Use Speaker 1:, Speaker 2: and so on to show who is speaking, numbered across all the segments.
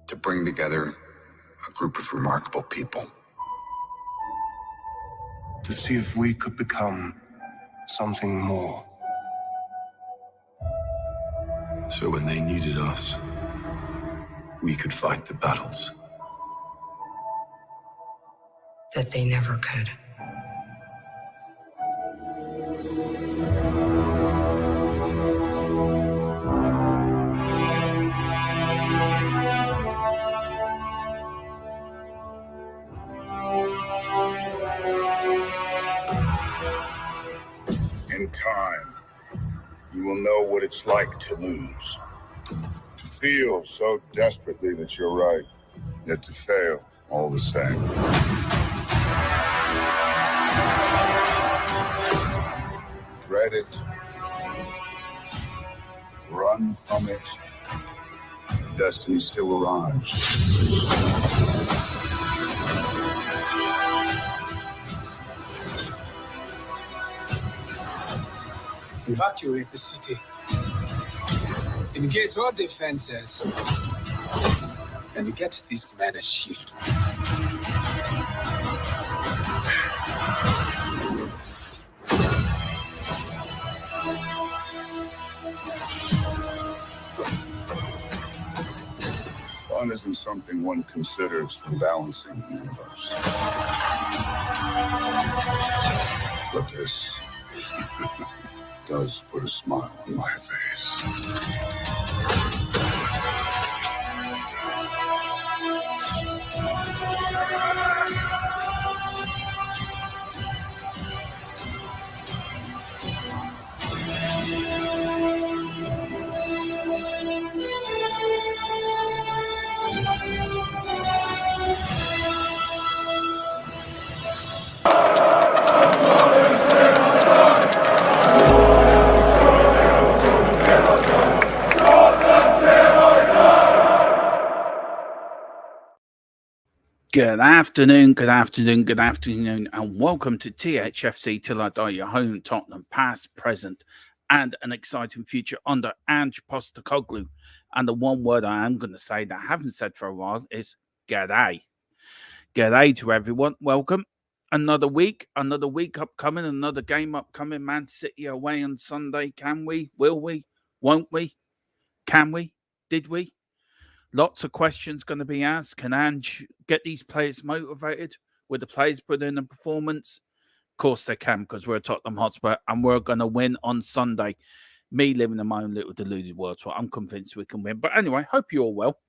Speaker 1: to bring together a group of remarkable people.
Speaker 2: To see if we could become something more.
Speaker 1: So when they needed us, we could fight the battles
Speaker 3: that they never could.
Speaker 4: In time, you will know what it's like to lose. To feel so desperately that you're right, yet to fail all the same. Dread it. Run from it. Destiny still arrives.
Speaker 5: Evacuate the city. Engage all defenses. And get this man a shield.
Speaker 4: Fun isn't something one considers when balancing the universe. But this does put a smile on my face.
Speaker 6: Good afternoon, and welcome to Thfc Till I Die, your home Tottenham, past, present, and an exciting future under Ange Postecoglou. And the one word I am going to say that I haven't said for a while is g'day. G'day to everyone. Welcome. Another week upcoming, another game upcoming. Man City away on Sunday. Can we? Will we? Won't we? Can we? Did we? Lots of questions going to be asked. Can Ange get these players motivated? Will the players put in a performance? Of course they can, because we're Tottenham Hotspur and we're going to win on Sunday. Me living in my own little deluded world, so I'm convinced we can win. But anyway, hope you're all well.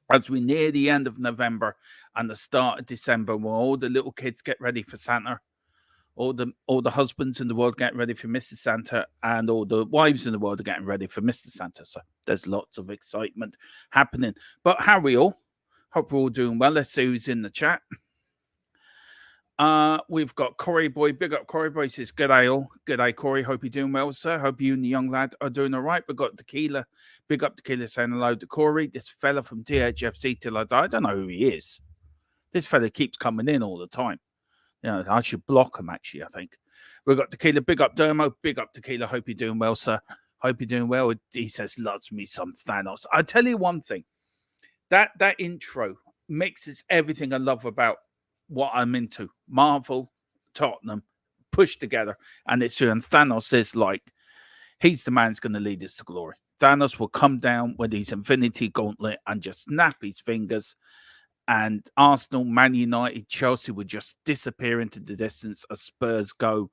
Speaker 6: As we near the end of November and the start of December, where all the little kids get ready for Santa, all the husbands in the world get ready for Mr. Santa, and all the wives in the world are getting ready for Mr. Santa. So there's lots of excitement happening. But how are we all? Hope we're all doing well. Let's see who's in the chat. We've got Corey Boy. Big up Corey Boy. He says, g'day all. G'day Corey. Hope you're doing well, sir. Hope you and the young lad are doing all right. We've got Tequila. Big up Tequila saying hello to Corey. This fella from THFC Till I Die. I don't know who he is. This fella keeps coming in all the time. You know, I should block him, actually, I think. We've got Tequila. Big up Dermo. Big up Tequila. Hope you're doing well, sir. Hope you're doing well. He says, loves me some Thanos. I tell you one thing. That intro mixes everything I love about what I'm into. Marvel, Tottenham, pushed together. And it's true. And Thanos is like, he's the man who's going to lead us to glory. Thanos will come down with his Infinity Gauntlet and just snap his fingers. And Arsenal, Man United, Chelsea would just disappear into the distance as Spurs go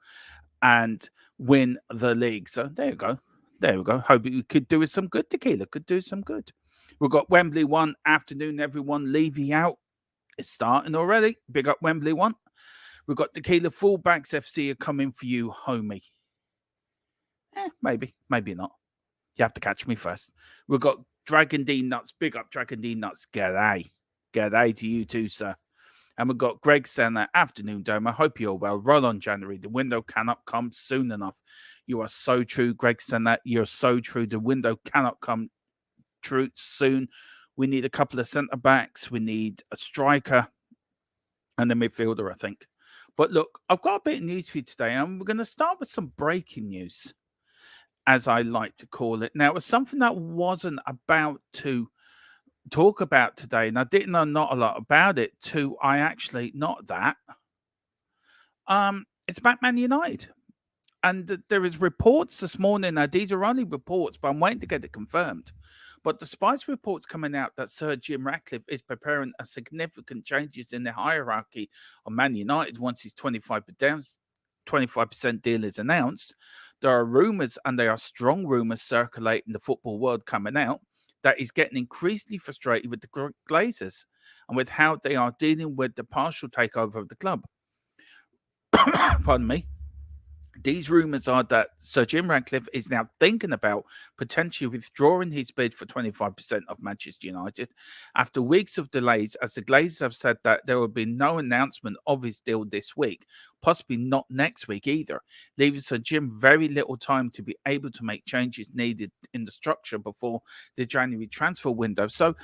Speaker 6: and win the league. So there you go. There we go. Hope we could do with some good, Tequila. Could do some good. We've got Wembley 1 afternoon, everyone. Levy out. It's starting already. Big up Wembley 1. We've got Tequila. Fullbacks FC are coming for you, homie. Maybe. Maybe not. You have to catch me first. We've got Dragon D Nuts. Big up Dragon D Nuts. G'day. G'day to you too, sir. And we've got Greg saying that afternoon, Dome. I hope you're well. Roll on January. The window cannot come soon enough. You are so true, Greg saying that. You're so true. The window cannot come true soon. We need a couple of centre-backs. We need a striker and a midfielder, I think. But look, I've got a bit of news for you today. And we're going to start with some breaking news, as I like to call it. Now, it was something that wasn't about to talk about today, and I didn't know not a lot about it, to I actually not that. It's about Man United. And there is reports this morning. Now, these are only reports, but I'm waiting to get it confirmed. But despite reports coming out that Sir Jim Ratcliffe is preparing a significant changes in the hierarchy of Man United once his 25% deal is announced, there are rumours, and they are strong rumours circulating the football world coming out, that he's getting increasingly frustrated with the Glazers and with how they are dealing with the partial takeover of the club. Pardon me. These rumours are that Sir Jim Ratcliffe is now thinking about potentially withdrawing his bid for 25% of Manchester United after weeks of delays, as the Glazers have said that there will be no announcement of his deal this week, possibly not next week either, leaving Sir Jim very little time to be able to make changes needed in the structure before the January transfer window. So,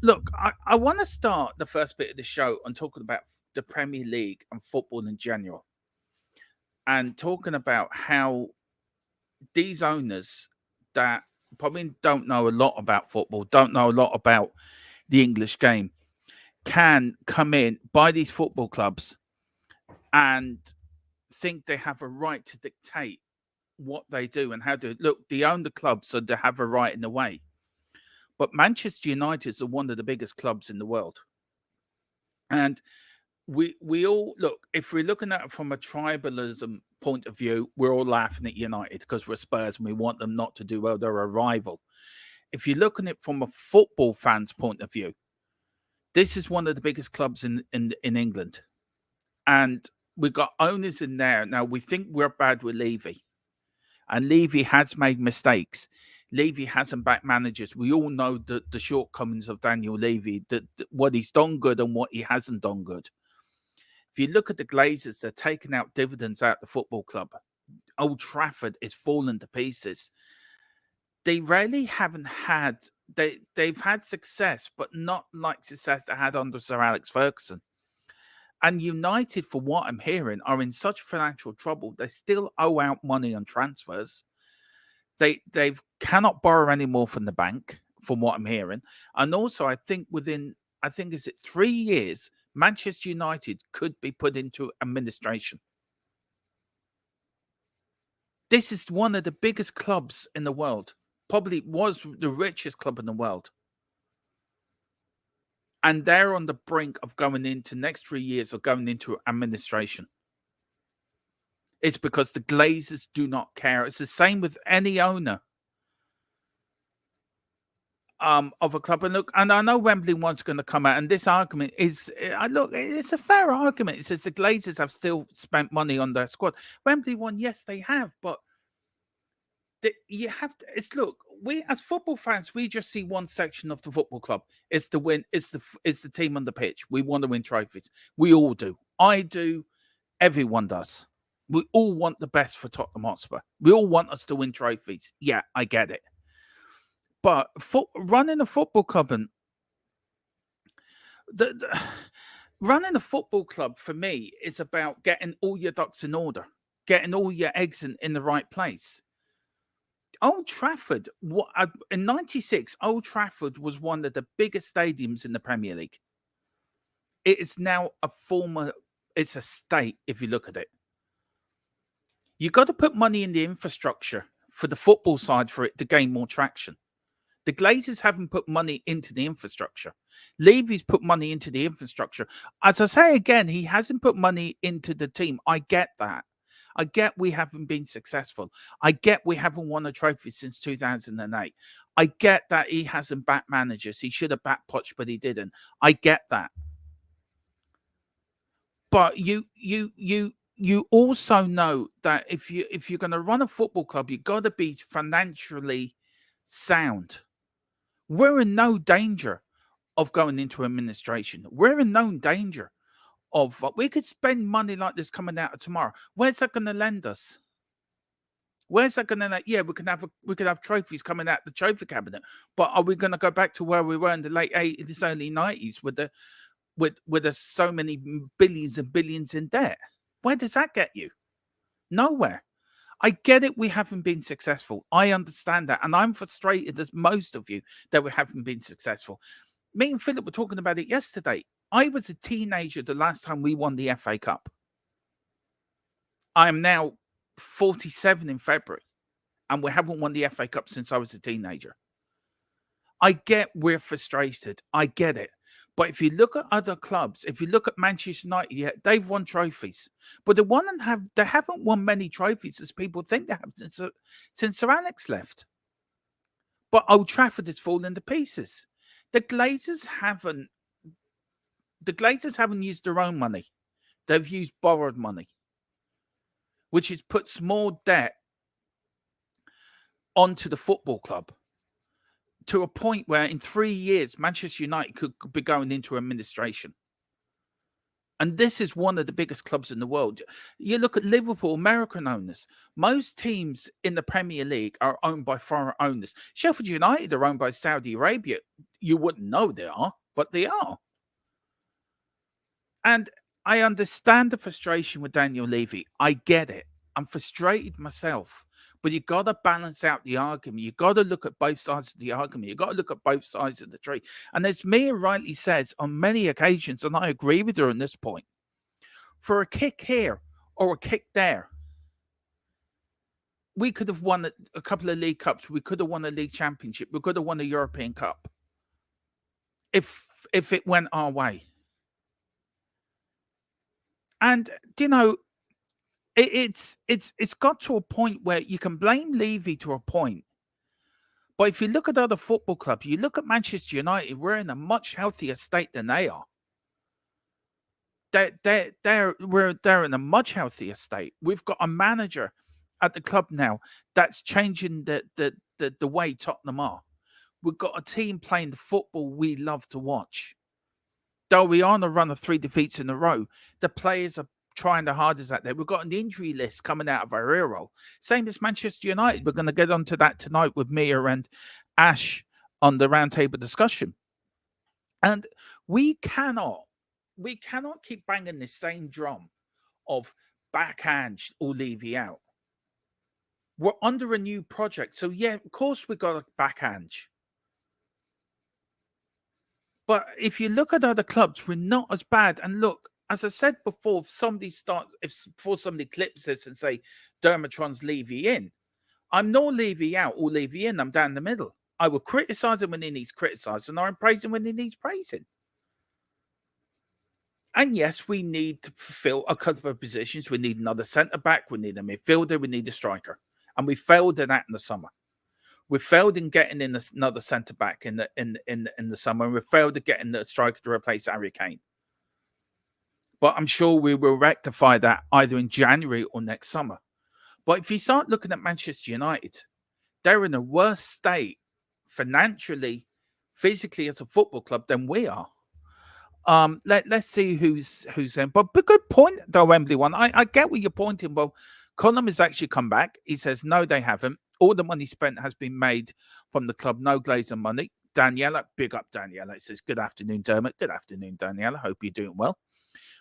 Speaker 6: look, I want to start the first bit of the show on talking about the Premier League and football in general, and talking about how these owners that probably don't know a lot about football, don't know a lot about the English game, can come in, buy these football clubs, and think they have a right to dictate what they do and how to look. They own the club, so they have a right in the way. But Manchester United is one of the biggest clubs in the world. And we all look, if we're looking at it from a tribalism point of view, we're all laughing at United because we're Spurs and we want them not to do well. They're a rival. If you're looking at it from a football fan's point of view, this is one of the biggest clubs in England. And we've got owners in there. Now, we think we're bad with Levy. And Levy has made mistakes. Levy hasn't backed managers. We all know the shortcomings of Daniel Levy, what he's done good and what he hasn't done good. If you look at the Glazers, they're taking out dividends out the football club. Old Trafford is falling to pieces. They really haven't had... They've had success, but not like success they had under Sir Alex Ferguson. And United, for what I'm hearing, are in such financial trouble. They still owe out money on transfers. They cannot borrow any more from the bank, from what I'm hearing. And also, I think is it 3 years, Manchester United could be put into administration. This is one of the biggest clubs in the world. Probably was the richest club in the world. And they're on the brink of going into next 3 years of going into administration. It's because the Glazers do not care. It's the same with any owner of a club. And look, and I know Wembley one's going to come out, and this argument is, it's a fair argument. It says the Glazers have still spent money on their squad. Wembley one, yes, they have, but you have to. Look, we as football fans, we just see one section of the football club. It's the win. It's the team on the pitch. We want to win trophies. We all do. I do. Everyone does. We all want the best for Tottenham Hotspur. We all want us to win trophies. Yeah, I get it. But running a football club and running a football club for me is about getting all your ducks in order, getting all your eggs in the right place. Old Trafford, in '96, Old Trafford was one of the biggest stadiums in the Premier League. It is now it's a state if you look at it. You got to put money in the infrastructure for the football side for it to gain more traction. The Glazers haven't put money into the infrastructure. Levy's put money into the infrastructure. As I say again, he hasn't put money into the team. I get that. I get we haven't been successful. I get we haven't won a trophy since 2008. I get that he hasn't backed managers. He should have backed Poch, but he didn't. I get that. But you also know that if you're going to run a football club, you've got to be financially sound. We're in no danger of going into administration. We're in no danger of... We could spend money like this coming out of tomorrow. Where's that going to lend us? Where's that going to... Yeah, we could have trophies coming out the trophy cabinet, but are we going to go back to where we were in the late 80s, early 90s with so many billions and billions in debt? Where does that get you? Nowhere. I get it. We haven't been successful. I understand that. And I'm frustrated, as most of you, that we haven't been successful. Me and Philip were talking about it yesterday. I was a teenager the last time we won the FA Cup. I am now 47 in February, and we haven't won the FA Cup since I was a teenager. I get we're frustrated. I get it. But if you look at other clubs, if you look at Manchester United, yeah, they've won trophies. But they haven't won many trophies as people think they have since Sir Alex left. But Old Trafford has fallen to pieces. The Glazers haven't used their own money. They've used borrowed money, which has put small debt onto the football club to a point where in 3 years, Manchester United could be going into administration. And this is one of the biggest clubs in the world. You look at Liverpool, American owners. Most teams in the Premier League are owned by foreign owners. Sheffield United are owned by Saudi Arabia. You wouldn't know they are, but they are. And I understand the frustration with Daniel Levy. I get it. I'm frustrated myself. But you've got to balance out the argument. You've got to look at both sides of the argument. You've got to look at both sides of the tree. And as Mia rightly says on many occasions, and I agree with her on this point, for a kick here or a kick there, we could have won a couple of League Cups. We could have won a League Championship. We could have won a European Cup if it went our way. And, you know, it's got to a point where you can blame Levy to a point. But if you look at other football clubs, you look at Manchester United, we're in a much healthier state than they are. They're in a much healthier state. We've got a manager at the club now that's changing the way Tottenham are. We've got a team playing the football we love to watch. Though we are on a run of 3 defeats in a row, the players are trying the hardest out there. We've got an injury list coming out of our hero. Same as Manchester United. We're going to get onto that tonight with Mia and Ash on the roundtable discussion. And we cannot keep banging this same drum of backhand or Levy out. We're under a new project. So, yeah, of course we got a backhand. But if you look at other clubs, we're not as bad. And look, as I said before, before somebody clips this and say Dermotron's Levy in, I'm not Levy out or Levy in. I'm down the middle. I will criticize him when he needs criticised, and I'm praising when he needs praising. And yes, we need to fulfill a couple of positions. We need another centre back. We need a midfielder. We need a striker, and we failed in that in the summer. We failed in getting in another centre back in the summer, and we failed at getting the striker to replace Harry Kane. But I'm sure we will rectify that either in January or next summer. But if you start looking at Manchester United, they're in a worse state financially, physically as a football club than we are. Let's see who's in. But good point, though, Wembley one. I get what you're pointing. Well, Colin has actually come back. He says, no, they haven't. All the money spent has been made from the club. No Glazer money. Daniela, big up Daniela. It says, good afternoon, Dermot. Good afternoon, Daniela. Hope you're doing well.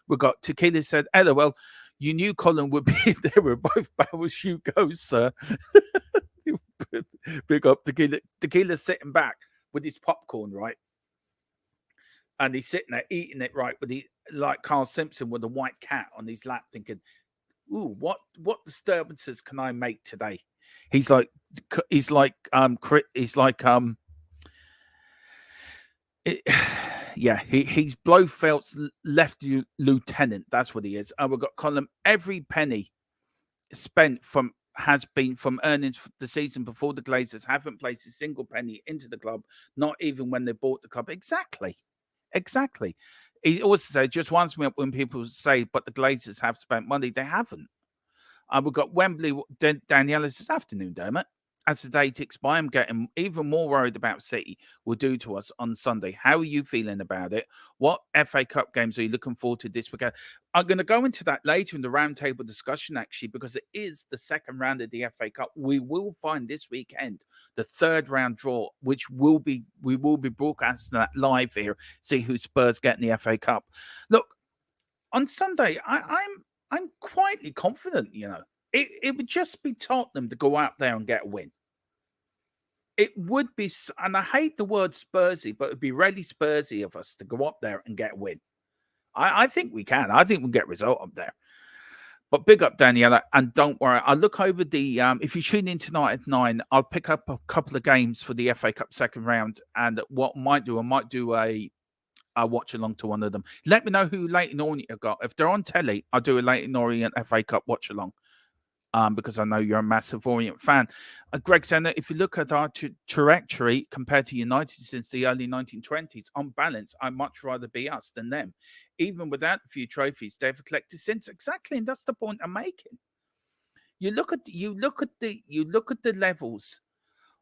Speaker 6: We got Tequila said, LOL, you knew Colin would be there with both barrels you go, sir. Big up Tequila. Tequila's sitting back with his popcorn, right? And he's sitting there eating it, right, with like Carl Simpson with a white cat on his lap thinking, ooh, what disturbances can I make today? He's like he's Blofeld's left lieutenant. That's what he is. And we've got Colin. Every penny spent has been from earnings the season before. The Glazers haven't placed a single penny into the club, not even when they bought the club. Exactly. He also said, just winds me up when people say, but the Glazers have spent money. They haven't. We've got Wembley. Daniela says, afternoon, Dermot. As the date expires, I'm getting even more worried about City will do to us on Sunday. How are you feeling about it? What FA Cup games are you looking forward to this weekend? I'm going to go into that later in the roundtable discussion, actually, because it is the second round of the FA Cup. We will find this weekend the third round draw, which we will be broadcasting that live here. See who Spurs get in the FA Cup. Look, on Sunday, I'm quietly confident, you know. It would just be Tottenham to go out there and get a win. It would be, and I hate the word Spursy, but it would be really Spursy of us to go up there and get a win. I think we can. I think we'll get a result up there. But big up, Daniela, and don't worry. I'll look over the, if you tune in tonight at 9, I'll pick up a couple of games for the FA Cup second round. And what I might do a watch along to one of them. Let me know who Leighton Orient have got. If they're on telly, I'll do a Leighton Orient FA Cup watch along. Because I know you're a massive Orient fan. Greg Senna, if you look at our trajectory compared to United since the early 1920s, on balance, I'd much rather be us than them. Even without a few trophies they've collected since. Exactly, and that's the point I'm making. You look at the levels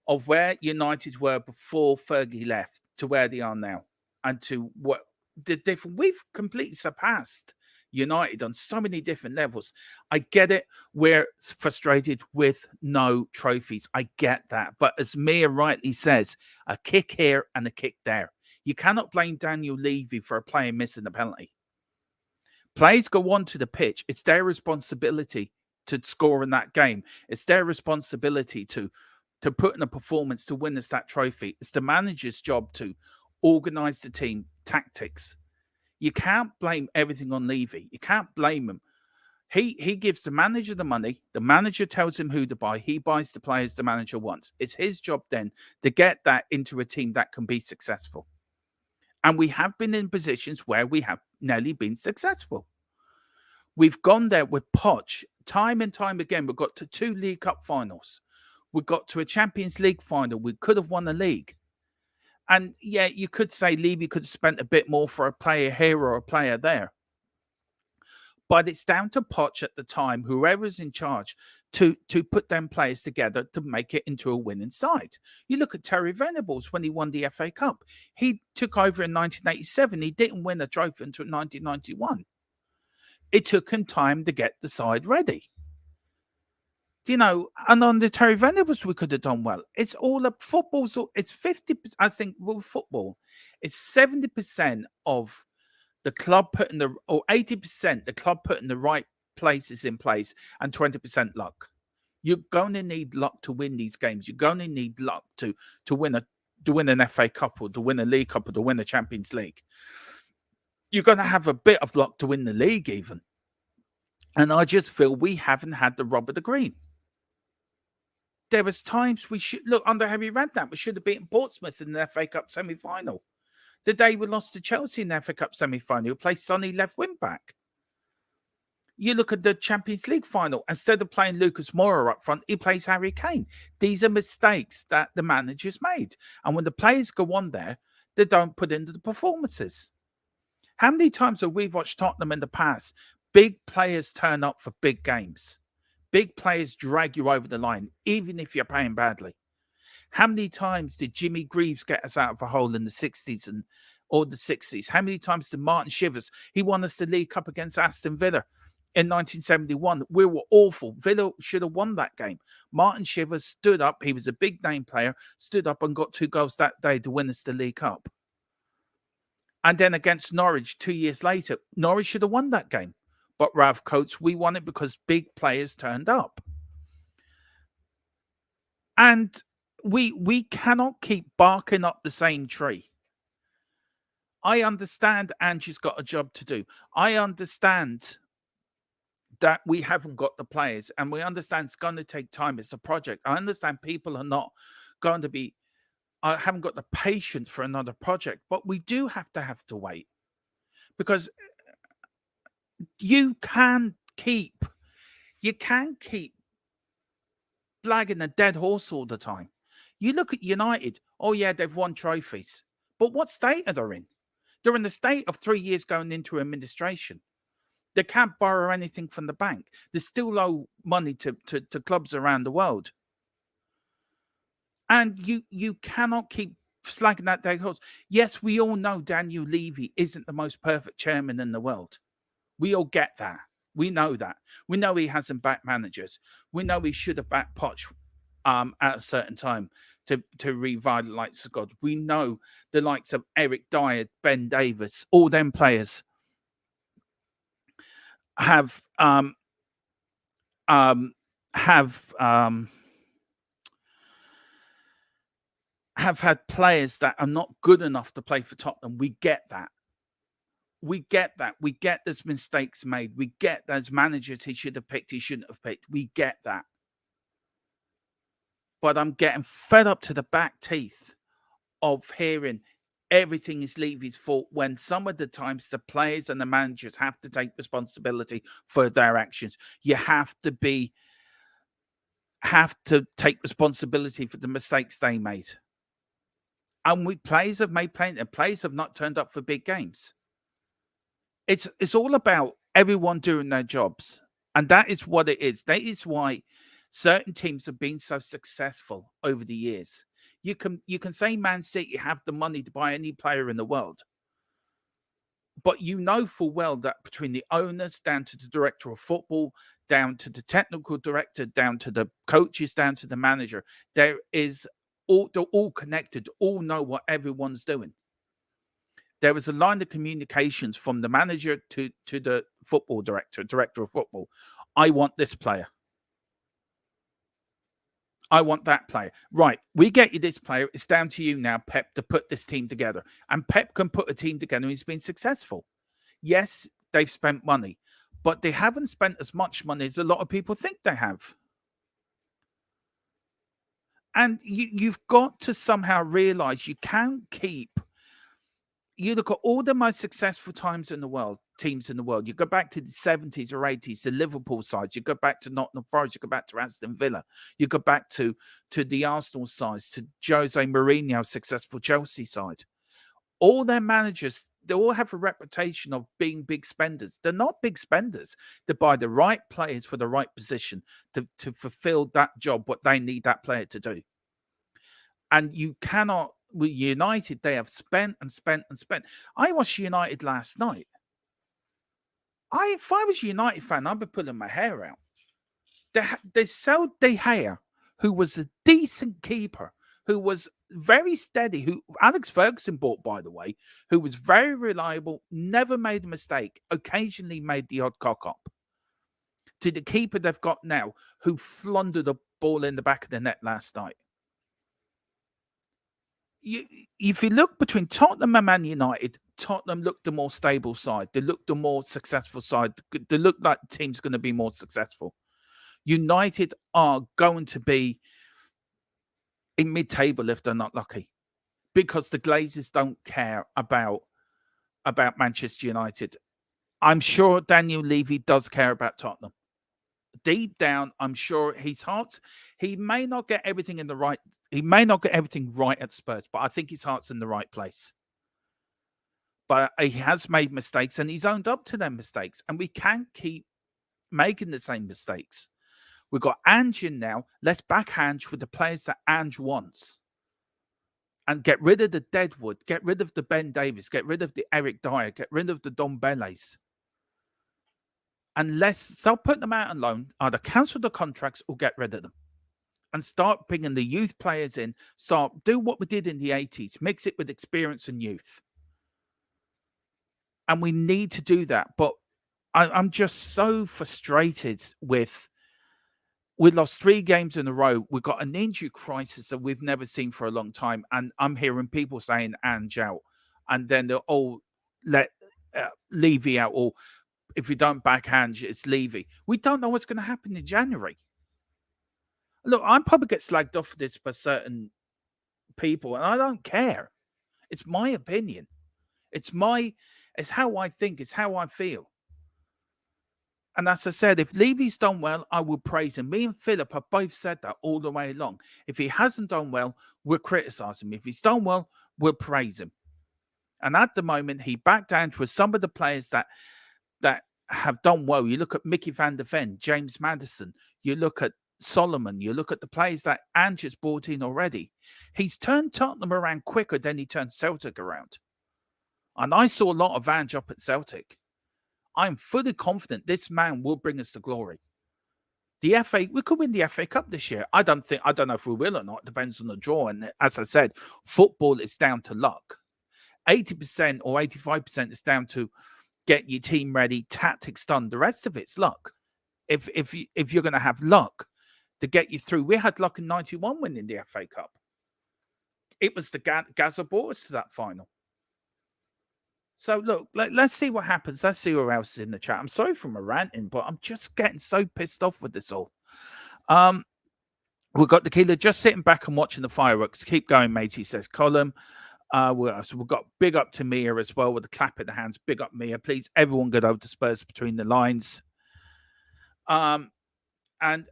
Speaker 6: of where United were before Fergie left to where they are now, and to what the different. We've completely surpassed United on so many different levels. I get it. We're frustrated with no trophies. I get that. But as Mia rightly says, a kick here and a kick there. You cannot blame Daniel Levy for a player missing a penalty. Players go onto the pitch. It's their responsibility to score in that game. It's their responsibility to put in a performance to win us that trophy. It's the manager's job to organise the team, tactics. You can't blame everything on Levy. You can't blame him. He gives the manager the money. The manager tells him who to buy. He buys the players the manager wants. It's his job then to get that into a team that can be successful. And we have been in positions where we have nearly been successful. We've gone there with Poch time and time again. We've got to 2 League Cup finals. We got to a Champions League final. We could have won the league. And yeah, you could say Levy could have spent a bit more for a player here or a player there. But it's down to Poch at the time, whoever's in charge, to put them players together to make it into a winning side. You look at Terry Venables when he won the FA Cup. He took over in 1987. He didn't win a trophy until 1991. It took him time to get the side ready. You know, and on the Terry Venables, we could have done well. It's all up. Football's, it's 50%. I think with football, it's 70% of the club putting or 80% the club putting the right places in place, and 20% luck. You're going to need luck to win these games. You're going to need luck to win an FA Cup, or to win a League Cup, or to win a Champions League. You're going to have a bit of luck to win the league even. And I just feel we haven't had the rub of the green. There was times we should look under Harry Redknapp. We should have beaten Portsmouth in the FA Cup semi-final. The day we lost to Chelsea in the FA Cup semi-final, we played Sonny left wing back. You look at the Champions League final. Instead of playing Lucas Moura up front, he plays Harry Kane. These are mistakes that the manager's made. And when the players go on there, they don't put into the performances. How many times have we watched Tottenham in the past? Big players turn up for big games. Big players drag you over the line, even if you're playing badly. How many times did Jimmy Greaves get us out of a hole in the 60s or the 60s? How many times did Martin Shivers? He won us the League Cup against Aston Villa in 1971. We were awful. Villa should have won that game. Martin Shivers stood up. He was a big name player, stood up and got 2 goals that day to win us the League Cup. And then against Norwich 2 years later, Norwich should have won that game. But Ralph Coates, we won it because big players turned up. And we cannot keep barking up the same tree. I understand Angie's got a job to do. I understand that we haven't got the players, and we understand it's going to take time. It's a project. I understand people are not going to be, I haven't got the patience for another project, but we do have to wait, because you can't keep blagging a dead horse all the time. You look at United. Oh yeah, they've won trophies, but what state are they in? They're in the state of 3 years going into administration. They can't borrow anything from the bank. They still owe money to clubs around the world. And you cannot keep slagging that dead horse. Yes, we all know Daniel Levy isn't the most perfect chairman in the world. We all get that. We know that. We know he hasn't backed managers. We know he should have backed Poch at a certain time to revitalize squad. We know the likes of Eric Dyer, Ben Davis, all them players have have had players that are not good enough to play for Tottenham. We get that. We get that. We get there's mistakes made. We get there's managers he should have picked, he shouldn't have picked. We get that. But I'm getting fed up to the back teeth of hearing everything is Levy's fault when some of the times the players and the managers have to take responsibility for their actions. You have to take responsibility for the mistakes they made. And players have made plenty, and players have not turned up for big games. It's all about everyone doing their jobs. And that is what it is. That is why certain teams have been so successful over the years. You can say Man City have the money to buy any player in the world. But you know full well that between the owners, down to the director of football, down to the technical director, down to the coaches, down to the manager, they're all connected, all know what everyone's doing. There was a line of communications from the manager to the football director of football. I want this player. I want that player. Right, we get you this player. It's down to you now, Pep, to put this team together. And Pep can put a team together and he's been successful. Yes, they've spent money, but they haven't spent as much money as a lot of people think they have. And you've got to somehow realize you can't keep... You look at all the most successful teams in the world. You go back to the 70s or 80s, the Liverpool sides. You go back to Nottingham Forest. You go back to Aston Villa. You go back to the Arsenal sides, to Jose Mourinho's successful Chelsea side. All their managers, they all have a reputation of being big spenders. They're not big spenders. They buy the right players for the right position to fulfill that job, what they need that player to do. And you cannot... With United, they have spent and spent and spent. I watched United last night. If I was a United fan, I'd be pulling my hair out. They sold De Gea, who was a decent keeper, who was very steady, who Alex Ferguson bought, by the way, who was very reliable, never made a mistake, occasionally made the odd cock-up. To the keeper they've got now, who floundered a ball in the back of the net last night. If you look between Tottenham and Man United, Tottenham looked the more stable side. They looked the more successful side. They look like the team's going to be more successful. United are going to be in mid-table if they're not lucky, because the Glazers don't care about Manchester United. I'm sure Daniel Levy does care about Tottenham. Deep down, I'm sure his heart, he may not get everything right at Spurs, but I think his heart's in the right place. But he has made mistakes and he's owned up to them mistakes. And we can't keep making the same mistakes. We've got Ange in now. Let's back Ange with the players that Ange wants. And get rid of the Deadwood, get rid of the Ben Davies, get rid of the Eric Dyer, get rid of the Don Belles. And stop putting them out on loan, either cancel the contracts or get rid of them. And start bringing the youth players in. Do what we did in the 80s. Mix it with experience and youth. And we need to do that. But I'm just so frustrated with... We lost 3 games in a row. We've got an injury crisis that we've never seen for a long time. And I'm hearing people saying Ange out. And then they'll all let Levy out. Or if we don't back Ange, it's Levy. We don't know what's going to happen in January. Look, I probably get slagged off for this by certain people, and I don't care. It's my opinion. It's how I think. It's how I feel. And as I said, if Levy's done well, I will praise him. Me and Philip have both said that all the way along. If he hasn't done well, we'll criticize him. If he's done well, we'll praise him. And at the moment, he backed down with some of the players that have done well. You look at Mickey van der Ven, James Maddison. You look at Solomon. You look at the players that Ange has brought in already. He's turned Tottenham around quicker than he turned Celtic around. And I saw a lot of Ange up at Celtic. I'm fully confident this man will bring us to glory. The FA, we could win the FA Cup this year. I don't know if we will or not. It depends on the draw. And as I said, football is down to luck. 80% or 85% is down to get your team ready, tactics done. The rest of it's luck. If you're going to have luck, to get you through. We had luck in 91 winning the FA Cup. It was the Gaza brought us to that final. So, look, let's see what happens. Let's see who else is in the chat. I'm sorry for my ranting, but I'm just getting so pissed off with this all. We've got Tequila just sitting back and watching the fireworks. Keep going, mate, he says. Column. So we've got big up to Mia as well with the clap in the hands. Big up, Mia. Please, everyone get over to Spurs Between the Lines. And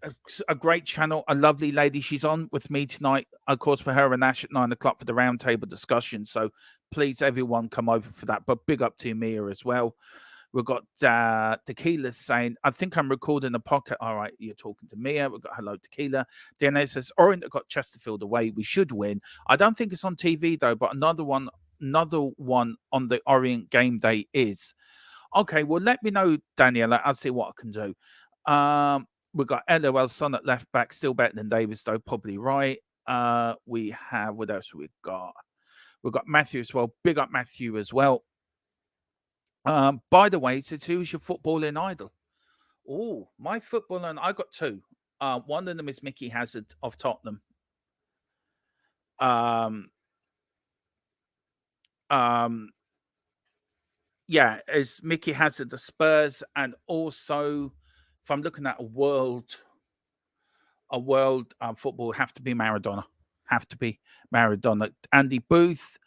Speaker 6: a great channel, a lovely lady. She's on with me tonight, of course, for her and Ash at 9 o'clock for the roundtable discussion. So please, everyone, come over for that. But big up to Mia as well. We've got Tequila saying, I think I'm recording a podcast. All right, you're talking to Mia. We've got hello, Tequila. DNA says, Orient got Chesterfield away. We should win. I don't think it's on TV, though, but another one on the Orient game day is. Okay, well, let me know, Daniela. I'll see what I can do. We've got LOL Son at left back, still better than Davis, though, probably right. We have, what else we've got? We've got Matthew as well. Big up Matthew as well. By the way, so who's your footballing idol? Oh, my footballing, I got two. One of them is Mickey Hazard of Tottenham. Yeah, it's Mickey Hazard of Spurs, and also, if I'm looking at a world football, have to be Maradona. Andy Booth.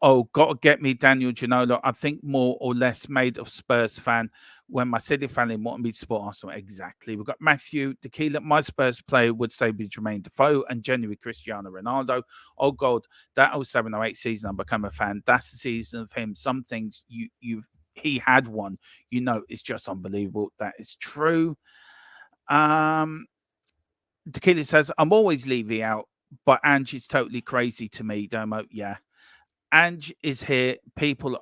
Speaker 6: Oh, got to get me Daniel Ginolo. I think more or less made of Spurs fan when my City family wanted me to support Arsenal. Exactly. We've got Matthew Tequila. My Spurs player would say be Jermaine Defoe and genuinely Cristiano Ronaldo. Oh, God, that 07-08 season, I become a fan. That's the season of him. Some things he had one, it's just unbelievable. That is true. Tequila says, I'm always Levy out, but Angie's totally crazy to me, Domo. Yeah. Ange is here. People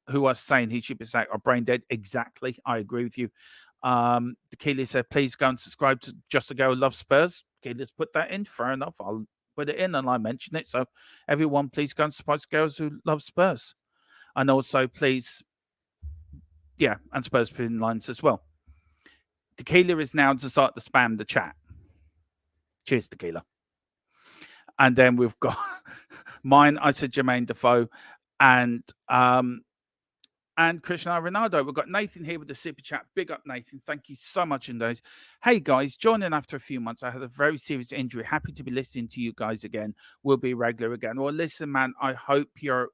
Speaker 6: who are saying he should be sacked are brain dead. Exactly. I agree with you. Tequila said, please go and subscribe to Just a Girl Love Spurs. Tequila's put that in. Fair enough. I'll put it in and I mention it. So everyone, please go and support girls who love Spurs. And also, please, and Spurs Between Lines as well. Tequila is now to start to spam the chat. Cheers, Tequila. And then we've got mine. I said Jermaine Defoe and Cristiano Ronaldo. We've got Nathan here with the super chat. Big up, Nathan. Thank you so much in those. Hey guys, joining after a few months. I had a very serious injury. Happy to be listening to you guys again. We'll be regular again. Well, listen, man. I hope you're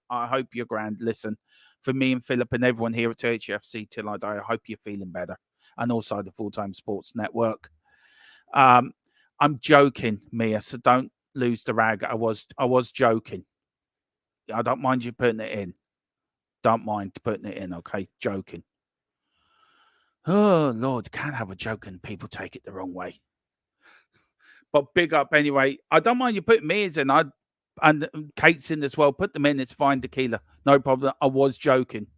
Speaker 6: grand. Listen, for me and Philip and everyone here at HFC till I die. I hope you're feeling better. And also the Full-Time Sports Network. I'm joking, Mia. So don't lose the rag. I was joking. I don't mind you putting it in. Don't mind putting it in, okay? Joking. Oh, Lord, can't have a joke and people take it the wrong way. But big up anyway. I don't mind you putting me in. And Kate's in as well. Put them in. It's fine, Tequila. No problem. I was joking.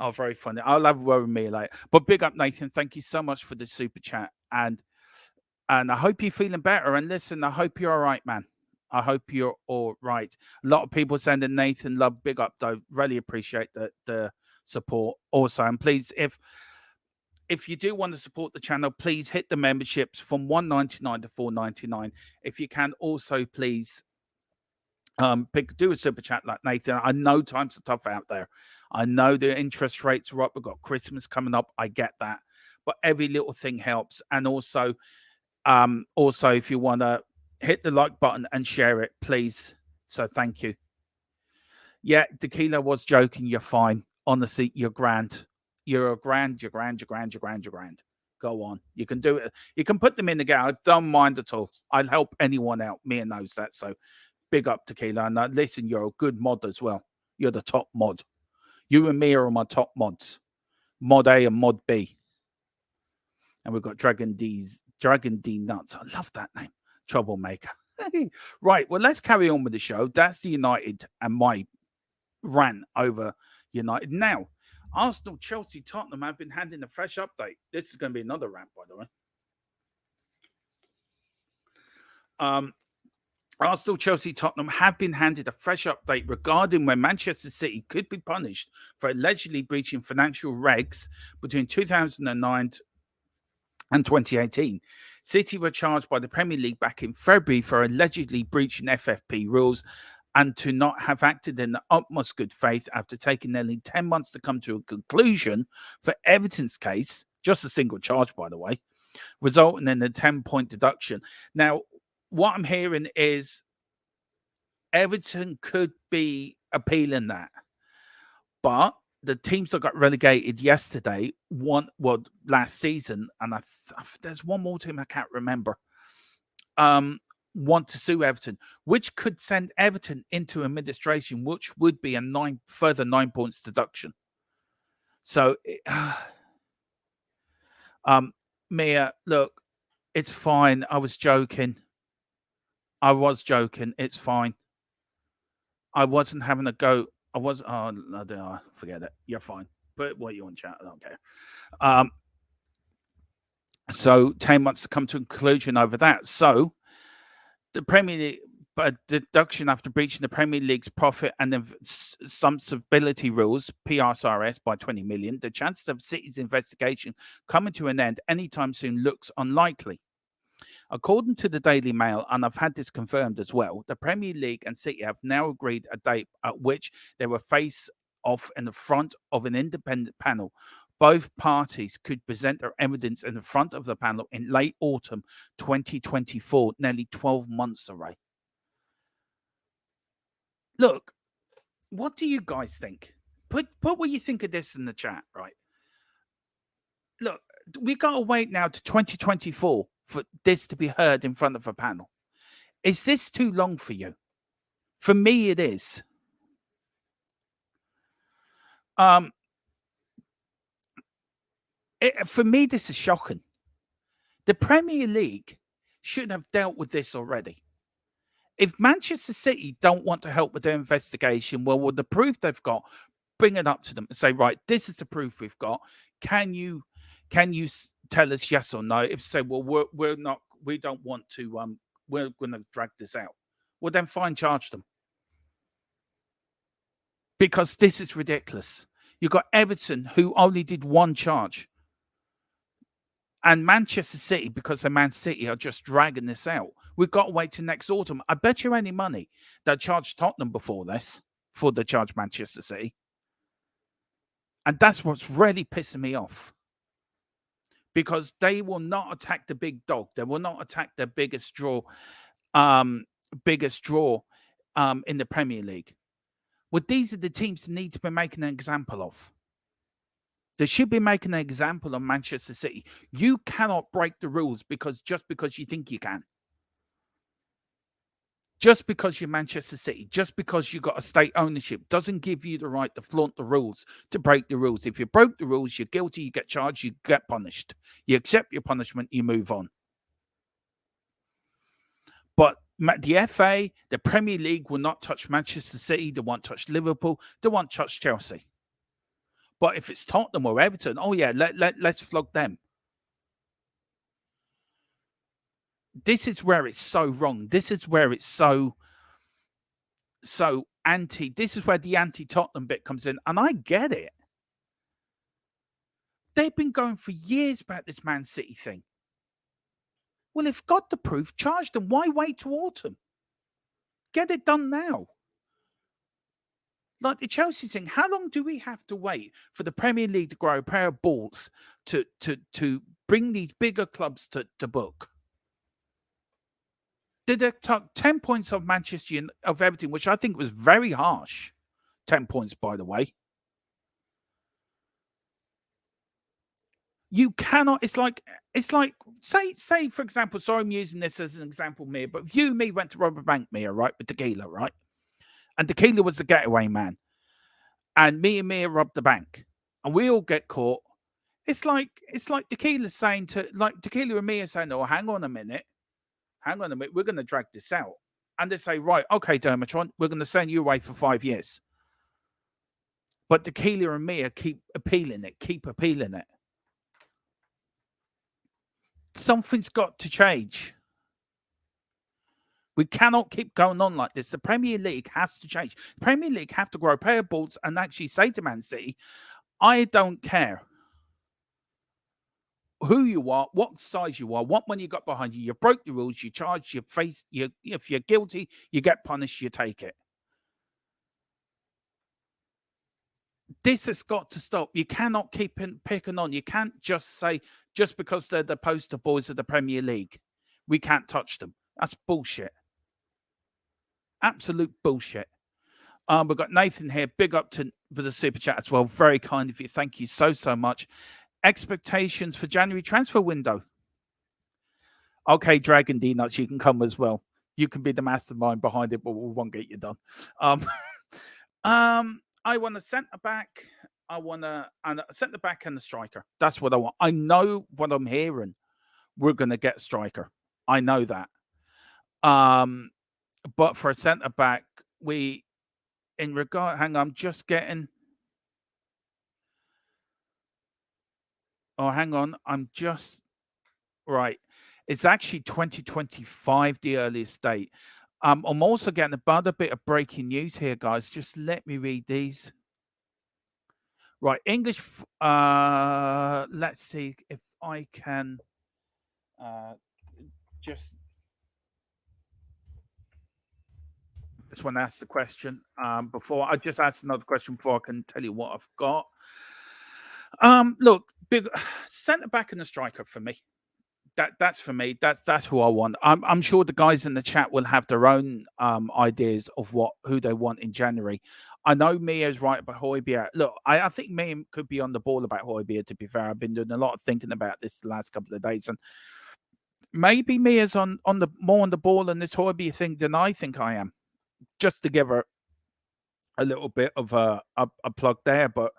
Speaker 6: Oh, very funny. I'll have a word with me later. But big up, Nathan. Thank you so much for the super chat. And I hope you're feeling better. And listen, I hope you're all right, man. I hope you're all right. A lot of people sending Nathan love. Big up, though. Really appreciate the support. Also, and please, if you do want to support the channel, please hit the memberships from $1.99 to $4.99. If you can, also please do a super chat like Nathan. I know times are tough out there. I know the interest rates are up. We've got Christmas coming up. I get that, but every little thing helps. And also, if you want to hit the like button and share it, please. So thank you. Yeah, Tequila was joking. You're fine. Honestly, you're grand. You're grand. Go on. You can do it. You can put them in the game. I don't mind at all. I'll help anyone out. Mia knows that. So big up, Tequila. And listen, you're a good mod as well. You're the top mod. You and Mia are my top mods. Mod A and Mod B. And we've got Dragon D Nuts. I love that name. Troublemaker. Right. Well, let's carry on with the show. That's the United and my rant over United. Now, Arsenal, Chelsea, Tottenham have been handing a fresh update. This is going to be another rant, by the way. Arsenal, Chelsea, Tottenham have been handed a fresh update regarding when Manchester City could be punished for allegedly breaching financial regs between 2009 and 2018. City were charged by the Premier League back in February for allegedly breaching FFP rules and to not have acted in the utmost good faith after taking nearly 10 months to come to a conclusion for Everton's case, just a single charge, by the way, resulting in a 10-point deduction. Now, what I'm hearing is Everton could be appealing that, but the teams that got relegated yesterday last season, and there's one more team I can't remember, want to sue Everton, which could send Everton into administration, which would be a further 9 points deduction. So, Mia, look, it's fine. I was joking. It's fine. I wasn't having a go. I don't know. Forget it. You're fine. But what you want, chat? I don't care. So 10 months to come to a conclusion over that. So the Premier League, but deduction after breaching the Premier League's profit and some stability rules, PRSRS, by 20 million, the chances of City's investigation coming to an end anytime soon looks unlikely. According to the Daily Mail, and I've had this confirmed as well, the Premier League and City have now agreed a date at which they will face off in the front of an independent panel. Both parties could present their evidence in the front of the panel in late autumn 2024, nearly 12 months away. Look, what do you guys think? Put what you think of this in the chat, right? Look, we got to wait now to 2024 for this to be heard in front of a panel. Is this too long for you? For me, it is. For me, this is shocking. The Premier League should have dealt with this already. If Manchester City don't want to help with their investigation, well, with the proof they've got, bring it up to them and say, right, this is the proof we've got. Can you tell us yes or no? If say, well, we don't want to, we're going to drag this out. Well, then fine, charge them. Because this is ridiculous. You've got Everton, who only did one charge. And Manchester City, because they're Man City, are just dragging this out. We've got to wait till next autumn. I bet you any money they charged Tottenham before this, for the charge Manchester City. And that's what's really pissing me off. Because they will not attack the big dog. They will not attack the biggest draw in the Premier League. Well, these are the teams that need to be making an example of. They should be making an example of Manchester City. You cannot break the rules just because you think you can. Just because you're Manchester City, just because you got a state ownership, doesn't give you the right to flaunt the rules, to break the rules. If you broke the rules, you're guilty, you get charged, you get punished. You accept your punishment, you move on. But the FA, the Premier League will not touch Manchester City. They won't touch Liverpool. They won't touch Chelsea. But if it's Tottenham or Everton, oh yeah, let's flog them. This is where it's so wrong. This is where it's so anti. This is where the anti-Tottenham bit comes in. And I get it. They've been going for years about this Man City thing. Well, if got the proof, charge them. Why wait till autumn? Get it done now. Like the Chelsea thing, how long do we have to wait for the Premier League to grow a pair of balls to bring these bigger clubs to book? Did they take 10 points of Manchester of Everton, which I think was very harsh. 10 points, by the way. You cannot. It's like say for example. Sorry, I'm using this as an example, Mia. But if you and me went to rob a bank, Mia, right, with Tequila, right, and Tequila was the getaway man, and me and Mia robbed the bank, and we all get caught. It's like Tequila saying Tequila and Mia saying, "Oh, hang on a minute, we're going to drag this out," and they say, "Right, okay, Dermatron, we're going to send you away for 5 years." But Tequila and Mia keep appealing it. Something's got to change. We cannot keep going on like this. The Premier League has to change. The Premier League have to grow a pair of balls and actually say to Man City, I don't care. who you are, what size you are, what money you got behind you. You broke the rules, you charge, you face, if you're guilty, you get punished, you take it. This has got to stop. You cannot keep picking on. You can't just say, just because they're the poster boys of the Premier League, we can't touch them. That's bullshit. Absolute bullshit. We've got Nathan here. Big up for the super chat as well. Very kind of you. Thank you so much. Expectations for January transfer window. Okay, Dragon D Nuts, you can come as well. You can be the mastermind behind it, but we won't get you done. I want a centre back. I want a centre back and a striker. That's what I want. I know what I'm hearing. We're going to get striker. I know that. But for a centre back, hang on, I'm just getting. Oh, hang on. I'm just right. It's actually 2025, the earliest date. I'm also getting about a bit of breaking news here, guys. Just let me read these. Right, English. Let's see if I can just want to ask the question before I just ask another question before I can tell you what I've got. Look, big centre back and a striker for me. That's for me. That's who I want. I'm sure the guys in the chat will have their own ideas of who they want in January. I know Mia's right about Højbjerg. Look, I think Mia could be on the ball about Højbjerg, to be fair. I've been doing a lot of thinking about this the last couple of days, and maybe Mia's more on the ball in this Højbjerg thing than I think I am. Just to give her a little bit of a plug there, but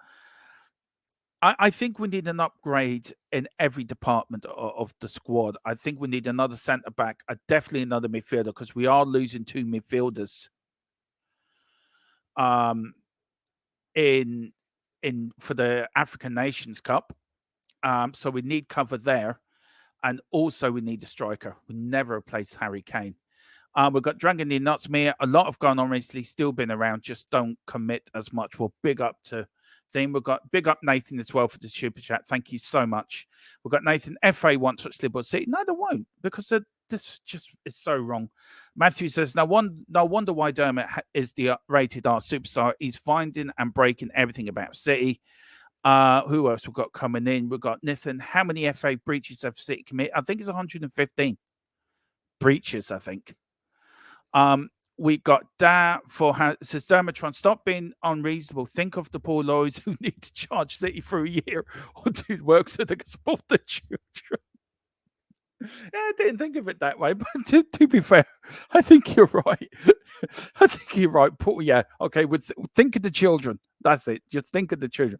Speaker 6: I think we need an upgrade in every department of the squad. I think we need another centre back, definitely another midfielder, because we are losing 2 midfielders. In for the African Nations Cup, so we need cover there, and also we need a striker. We never replace Harry Kane. We've got Dragon D Nuts, Mia. A lot of going on recently. Still been around. Just don't commit as much. Well, big up to. Then we've got big up Nathan as well for the super chat. Thank you so much. We've got Nathan. FA won't touch Liberal City. No, they won't, because this just is so wrong. Matthew says, no wonder why Dermot is the rated R superstar. He's finding and breaking everything about City. Who else we've got coming in? We've got Nathan. How many FA breaches have City committed? I think it's 115 breaches, I think. We got that says Dermatron, stop being unreasonable. Think of the poor lawyers who need to charge City for a year or do work so they can support their children. I didn't think of it that way, but to be fair, I think you're right. I think you're right. Yeah, okay. Think of the children. That's it. Just think of the children.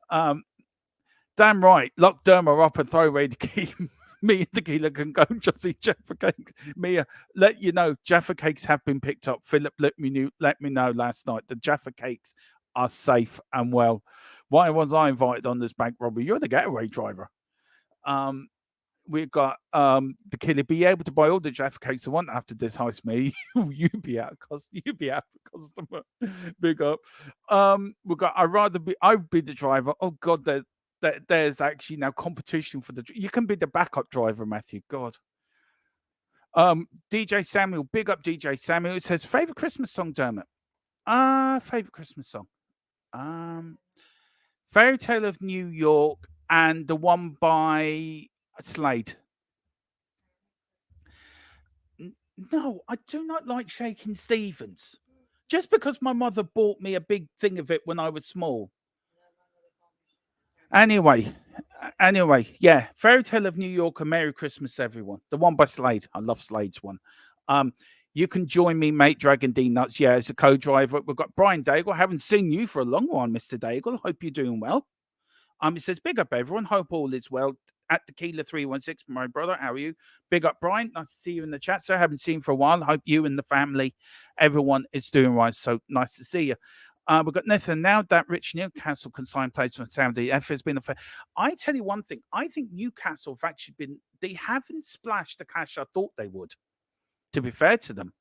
Speaker 6: Damn right. Lock Derma up and throw away the key. Me and Tequila can go just see Jaffa Cakes. Mia, let you know, Jaffa Cakes have been picked up. Philip let me know last night. The Jaffa Cakes are safe and well. Why was I invited on this bank robbery? You're the getaway driver. We've got Tequila. Be able to buy all the Jaffa Cakes I want after this heist, me. You be out customer. Big up. We've got I'd be the driver. Oh God, there's actually now competition for you can be the backup driver, Matthew. God. DJ Samuel, big up DJ Samuel. It says favorite Christmas song, Dermot. Favorite Christmas song. Fairy Tale of New York and the one by Slade. No, I do not like Shaking Stevens. Just because my mother bought me a big thing of it when I was small. Anyway, yeah. Fairy Tale of New York and Merry Christmas, everyone. The one by Slade. I love Slade's one. You can join me, mate, Dragon D Nuts. Yeah, as a co-driver. We've got Brian Daigle. I haven't seen you for a long while, Mr. Daigle. Hope you're doing well. It says, big up, everyone. Hope all is well. At Tequila 316, my brother. How are you? Big up, Brian. Nice to see you in the chat. So I haven't seen you for a while. Hope you and the family, everyone is doing right. So nice to see you. We've got Nathan. Now that Rich Newcastle can sign players from Saudi, F has been a fair. I tell you one thing. I think Newcastle have actually they haven't splashed the cash I thought they would, to be fair to them.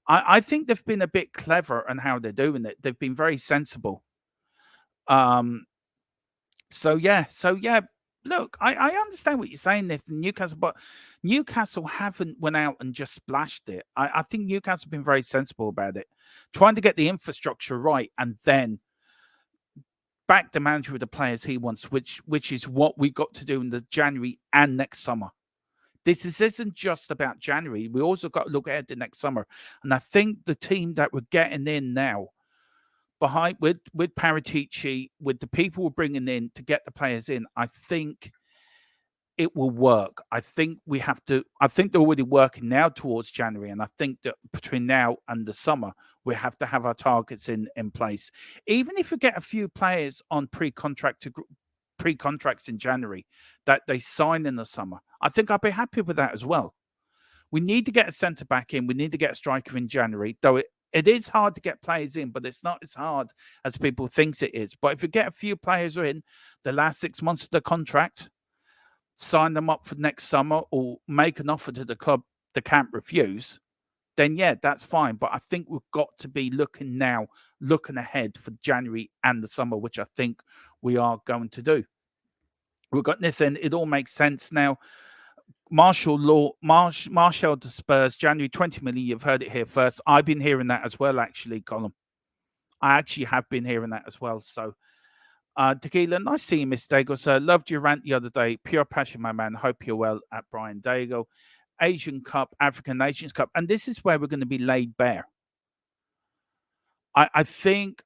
Speaker 6: I think they've been a bit clever in how they're doing it. They've been very sensible. So yeah. look, I understand what you're saying there for Newcastle, but Newcastle haven't went out and just splashed it. I think Newcastle have been very sensible about it, trying to get the infrastructure right and then back the manager with the players he wants, which is what we got to do in the January and next summer. This isn't just about January. We also got to look ahead to next summer. And I think the team that we're getting in now, behind with Paratici, with the people we're bringing in to get the players in, I think it will work. I think they're already working now towards January. And I think that between now and the summer, we have to have our targets in place. Even if we get a few players on pre-contracts in January that they sign in the summer, I think I'll be happy with that as well. We need to get a centre back in. We need to get a striker in January, though it is hard to get players in, but it's not as hard as people think it is. But if we get a few players in the last 6 months of the contract, sign them up for next summer or make an offer to the club they can't refuse, then yeah, that's fine. But I think we've got to be looking ahead for January and the summer, which I think we are going to do. We've got nothing. It all makes sense now. Martial to Spurs, January 20 million. You've heard it here first. I've been hearing that as well, actually, Colin. I actually have been hearing that as well. So, Tequila, nice seeing you, Mr. Dago. So, loved your rant the other day. Pure passion, my man. Hope you're well at Brian Dago. Asian Cup, African Nations Cup. And this is where we're going to be laid bare. I think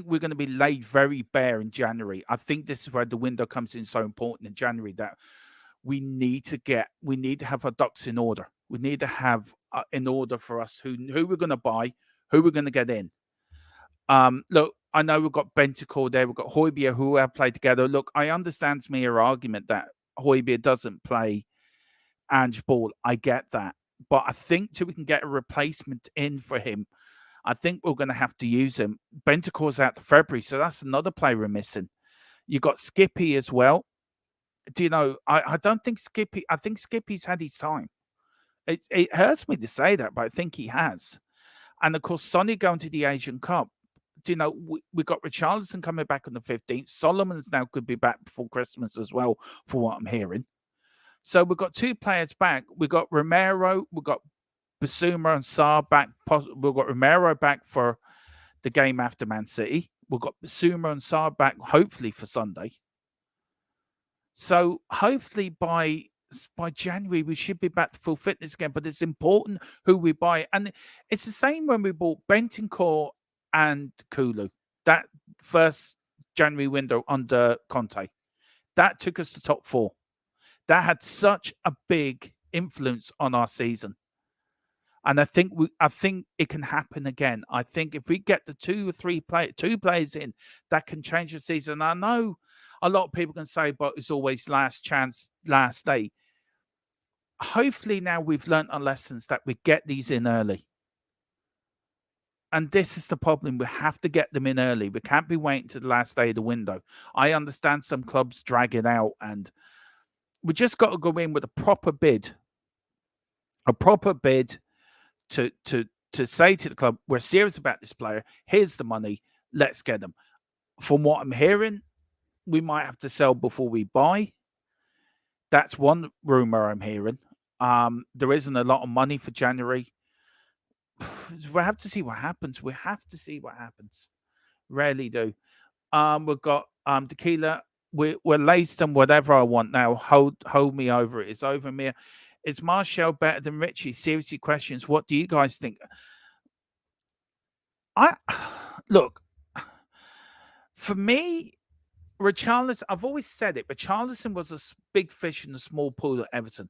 Speaker 6: we're going to be laid very bare in January. I think this is where the window comes in so important in January, that we need to have our ducks in order. We need to have in order for us who we're going to buy, who we're going to get in. Look, I know we've got Bentancur there. We've got Højbjerg, who have played together. Look, I understand your argument that Højbjerg doesn't play Ange ball. I get that. But I think till we can get a replacement in for him, I think we're going to have to use him. Bentancur's out to February, so that's another player we're missing. You got Skippy as well. Do you know, I don't think Skippy, I think Skippy's had his time. It hurts me to say that, but I think he has. And of course, Sonny going to the Asian Cup. Do you know, we got Richarlison coming back on the 15th. Solomon's now could be back before Christmas as well, for what I'm hearing. So we've got two players back. We've got Romero, we've got Basuma and Sarr back. We've got Romero back for the game after Man City. We've got Basuma and Sarr back, hopefully, for Sunday. So hopefully by January, we should be back to full fitness again. But it's important who we buy. And it's the same when we bought Bentancur and Kulu. That first January window under Conte. That took us to top four. That had such a big influence on our season. And I think it can happen again. I think if we get the two players in, that can change the season. I know a lot of people can say, but it's always last chance, last day. Hopefully now we've learned our lessons that we get these in early. And this is the problem. We have to get them in early. We can't be waiting to the last day of the window. I understand some clubs drag it out, and we just got to go in with a proper bid. A proper bid to say to the club, we're serious about this player. Here's the money. Let's get them. From what I'm hearing, we might have to sell before we buy. That's one rumor I'm hearing. There isn't a lot of money for January. We have to see what happens. Rarely do. We've got Tequila. We're laced and whatever I want now. Hold me over it. It's over me. Is Martial better than Richie? Seriously, questions. What do you guys think? Look, for me, Richarlison, I've always said it, Richarlison was a big fish in a small pool at Everton.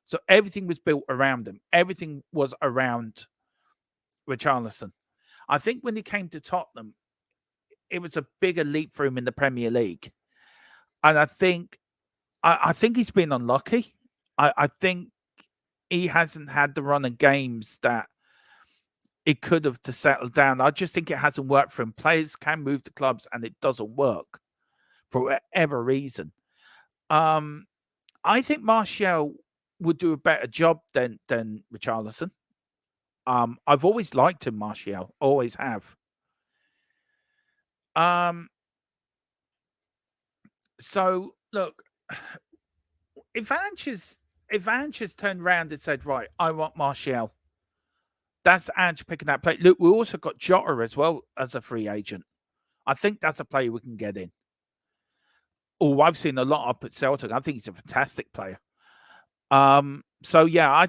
Speaker 6: So everything was built around him. Everything was around Richarlison. I think when he came to Tottenham, it was a bigger leap for him in the Premier League. And I think he's been unlucky. I think he hasn't had the run of games that it could have to settle down. I just think it hasn't worked for him. Players can move to clubs and it doesn't work for whatever reason. I think Martial would do a better job than Richarlison. I've always liked him, Martial. Always have. So look, if Ange has turned around and said, right, I want Martial, that's Ange picking that play. Look, we also got Jota as well as a free agent. I think that's a player we can get in. Oh, I've seen a lot up at Celtic. I think he's a fantastic player. So yeah,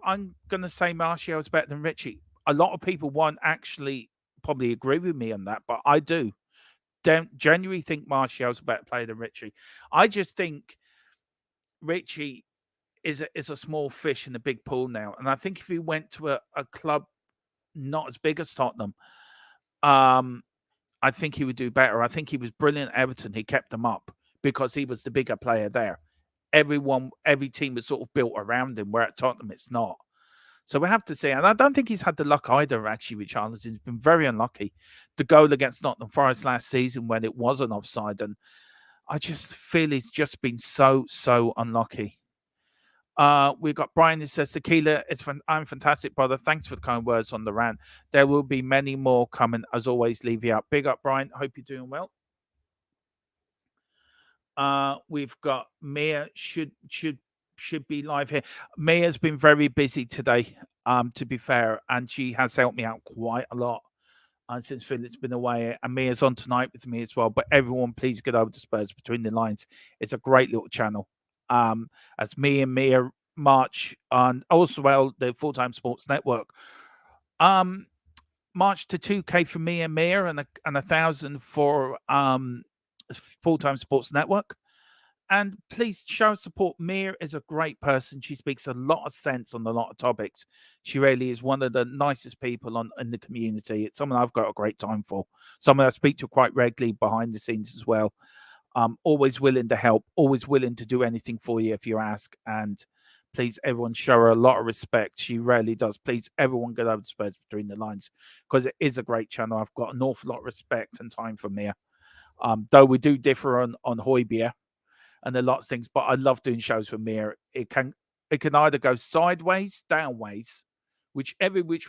Speaker 6: I'm gonna say Martial's better than Richie. A lot of people won't actually probably agree with me on that, but I do. Genuinely think Martial's a better player than Richie. I just think Richie is a small fish in a big pool now, and I think if he went to a club not as big as Tottenham, I think he would do better. I think he was brilliant at Everton. He kept them up because he was the bigger player there. Every team was sort of built around him, where at Tottenham it's not. So we have to say, and I don't think he's had the luck either, actually, with Charles. He's been very unlucky. The goal against Nottingham Forest last season when it wasn't offside, and I just feel he's just been so unlucky. We've got Brian who says, Tequila, I'm fantastic, brother. Thanks for the kind words on the rant. There will be many more coming. As always, leave you up. Big up, Brian. Hope you're doing well. We've got Mia should be live here. Mia's been very busy today, to be fair, and she has helped me out quite a lot since Philip's been away. And Mia's on tonight with me as well. But everyone, please get over to Spurs Between the Lines. It's a great little channel. As me and Mia march on also the Full-Time Sports Network. March to 2K for me and Mia and 1,000 for Full-Time Sports Network. And please show support. Mia is a great person. She speaks a lot of sense on a lot of topics. She really is one of the nicest people in the community. It's someone I've got a great time for. Someone I speak to quite regularly behind the scenes as well. Always willing to help, always willing to do anything for you if you ask. And please, everyone, show her a lot of respect. She really does. Please, everyone, get over to Spurs Between the Lines because it is a great channel. I've got an awful lot of respect and time for Mia. Though we do differ on Højbjerg and a lot of things, but I love doing shows for Mia. It can either go sideways, downways, which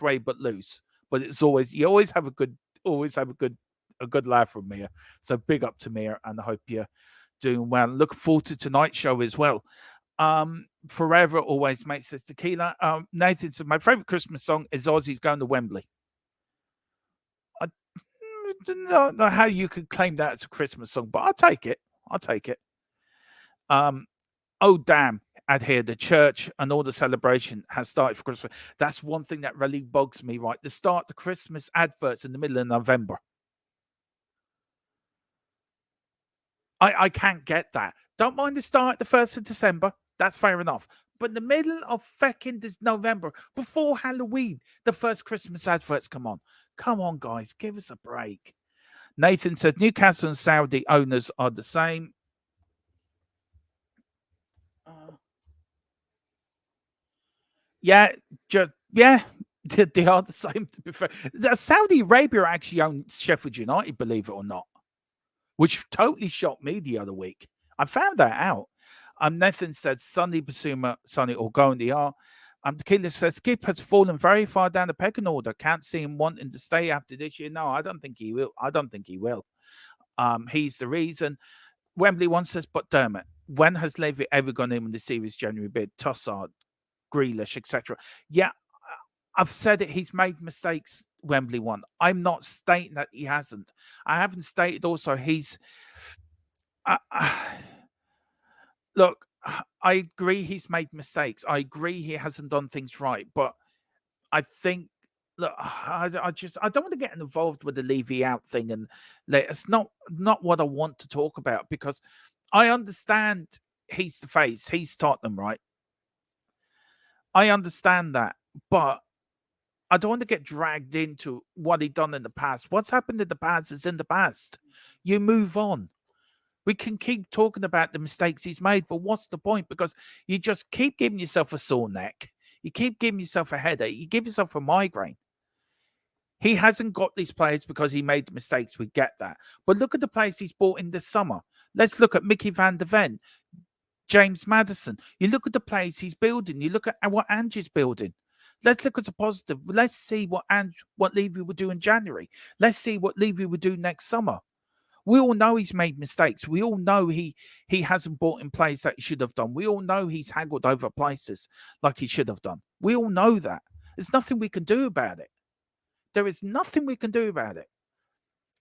Speaker 6: way but loose. But it's you always have a good laugh from Mia. So big up to Mia, and I hope you're doing well. Looking forward to tonight's show as well. Forever always, mate, says Tequila. Nathan said, my favorite Christmas song is Ozzy's Going to Wembley. I don't know how you could claim that as a Christmas song, but I'll take it. Oh damn, I'd hear the church and all the celebration has started for Christmas. That's one thing that really bugs me, right? The start the Christmas adverts in the middle of November. I can't get that. Don't mind the start at the 1st of December. That's fair enough. But in the middle of fucking this November, before Halloween, the first Christmas adverts come on. Come on, guys. Give us a break. Nathan says, Newcastle and Saudi owners are the same. Yeah, they are the same, to be fair. Saudi Arabia actually owns Sheffield United, believe it or not, which totally shocked me the other week. I found that out. Nathan says, Sonny Basuma, Sonny or go in the R. Tequila says, Skip has fallen very far down the pecking order. Can't see him wanting to stay after this year. No, I don't think he will. He's the reason. Wembley one says, but Dermot, when has Levy ever gone in with the series January bid? Tossard, Grealish, etc. Yeah, I've said it. He's made mistakes. Wembley one. I'm not stating that he hasn't. I haven't stated also he's. Look, I agree he's made mistakes. I agree he hasn't done things right. But I think, look, I don't want to get involved with the Levy out thing, and it's not what I want to talk about, because I understand he's the face. He's Tottenham, right? I understand that, but I don't want to get dragged into what he done in the past. What's happened in the past is in the past. You move on. We can keep talking about the mistakes he's made, but what's the point? Because you just keep giving yourself a sore neck. You keep giving yourself a headache. You give yourself a migraine. He hasn't got these players because he made mistakes. We get that. But look at the players he's bought in this summer. Let's look at Mickey van der Ven, James Maddison. You look at the players he's building. You look at what Ange's building. Let's look at the positive. Let's see what Levy will do in January. Let's see what Levy will do next summer. We all know he's made mistakes. We all know he hasn't bought in players that he should have done. We all know he's haggled over places like he should have done. We all know that. There's nothing we can do about it. There is nothing we can do about it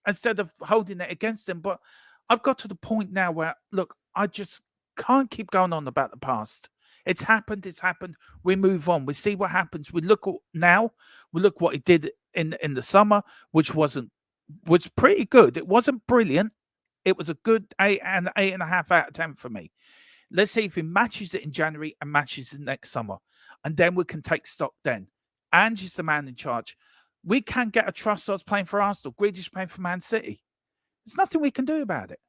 Speaker 6: instead of holding it against him. But I've got to the point now where, look, I just can't keep going on about the past. It's happened. It's happened. We move on. We see what happens. We look now. We look what he did in the summer, which was pretty good. It wasn't brilliant. It was a good 8.5 out of 10 for me. Let's see if he matches it in January and matches it next summer, and then we can take stock then. Ange's the man in charge. We can get a Trossard's playing for Arsenal. Grealish playing for Man City. There's nothing we can do about it.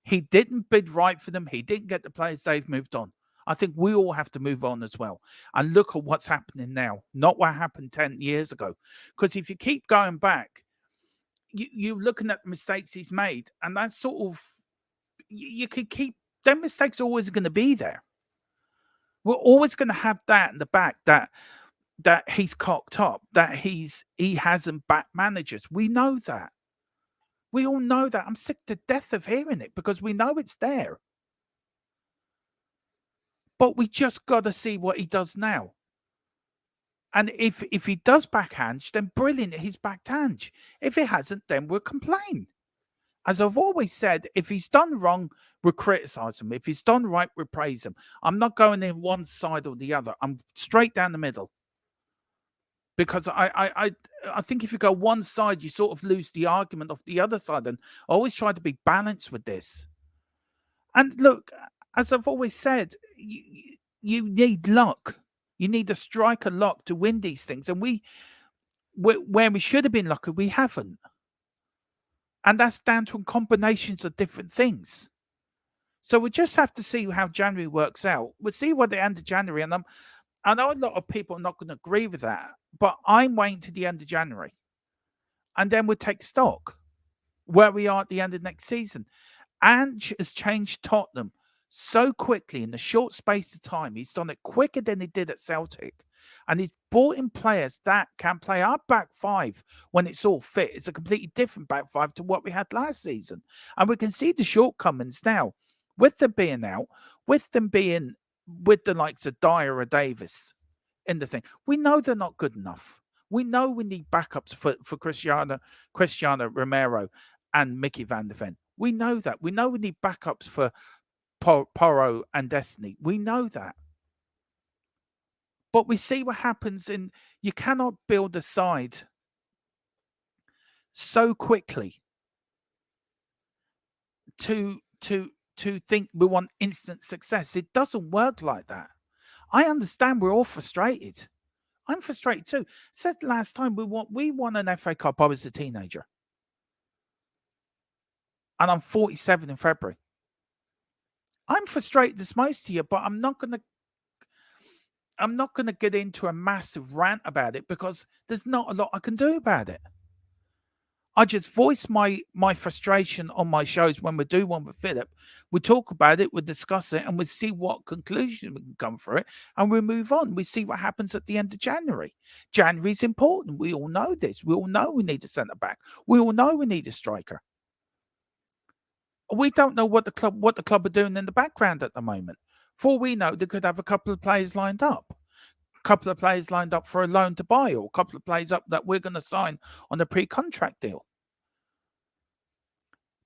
Speaker 6: He didn't bid right for them. He didn't get the players. They've moved on. I think we all have to move on as well and look at what's happening now, not what happened 10 years ago. Because if you keep going back, you're looking at the mistakes he's made, and that's sort of, you could keep, them mistakes are always going to be there. We're always going to have that in the back, that he's cocked up, that he hasn't backed managers. We know that. We all know that. I'm sick to death of hearing it because we know it's there. But we just got to see what he does now. And if he does back Ange, then brilliant, he's backed Ange. If he hasn't, then we'll complain. As I've always said, if he's done wrong, we'll criticize him. If he's done right, we'll praise him. I'm not going in one side or the other. I'm straight down the middle. Because I think if you go one side, you sort of lose the argument of the other side. And I always try to be balanced with this. And look, as I've always said, you need luck. You need a striker luck to win these things. And where we should have been lucky, we haven't. And that's down to combinations of different things. So we just have to see how January works out. We'll see what the end of January. And I know a lot of people are not going to agree with that, but I'm waiting to the end of January. And then we'll take stock where we are at the end of next season. Ange has changed Tottenham so quickly in a short space of time. He's done it quicker than he did at Celtic. And he's brought in players that can play our back five when it's all fit. It's a completely different back five to what we had last season. And we can see the shortcomings now with them being out, with them being with the likes of Dyer or Davis in the thing. We know they're not good enough. We know we need backups for Cristiano Romero and Mickey van der Ven. We know that. We know we need backups for Porro and Destiny. We know that. But we see what happens in, you cannot build a side so quickly to think we want instant success. It doesn't work like that. I understand we're all frustrated. I'm frustrated too. Said last time we won an FA Cup. I was a teenager. And I'm 47 in February. I'm frustrated as most of you, but I'm not gonna get into a massive rant about it because there's not a lot I can do about it. I just voice my frustration on my shows when we do one with Philip. We talk about it, we discuss it, and we see what conclusion we can come for it, and we move on. We see what happens at the end of January. January is important. We all know this. We all know we need a centre back. We all know we need a striker. We don't know what the club are doing in the background at the moment. For all we know, they could have a couple of players lined up. Couple of players lined up for a loan to buy, or a couple of players up that we're going to sign on a pre-contract deal.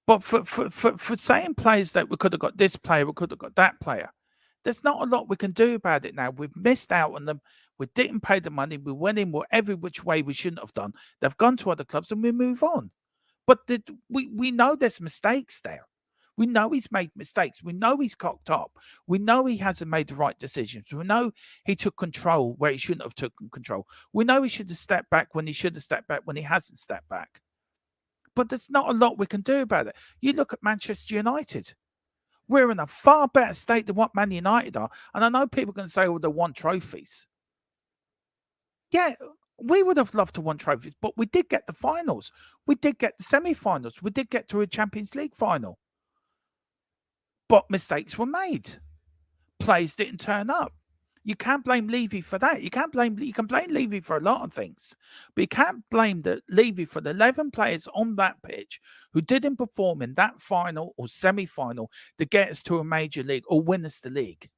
Speaker 6: But for saying players that we could have got this player, we could have got that player, there's not a lot we can do about it now. We've missed out on them. We didn't pay the money. We went in every which way we shouldn't have done. They've gone to other clubs and we move on. But we know there's mistakes there. We know he's made mistakes. We know he's cocked up. We know he hasn't made the right decisions. We know he took control where he shouldn't have taken control. We know he should have stepped back when he should have stepped back when he hasn't stepped back. But there's not a lot we can do about it. You look at Manchester United. We're in a far better state than what Man United are. And I know people are going to say, oh, they won trophies. Yeah, we would have loved to win trophies, but we did get the finals. We did get the semi-finals. We did get to a Champions League final. But mistakes were made. Players didn't turn up. You can't blame Levy for that. You can blame Levy for a lot of things, but you can't blame Levy for the 11 players on that pitch who didn't perform in that final or semi-final to get us to a major league or win us the league.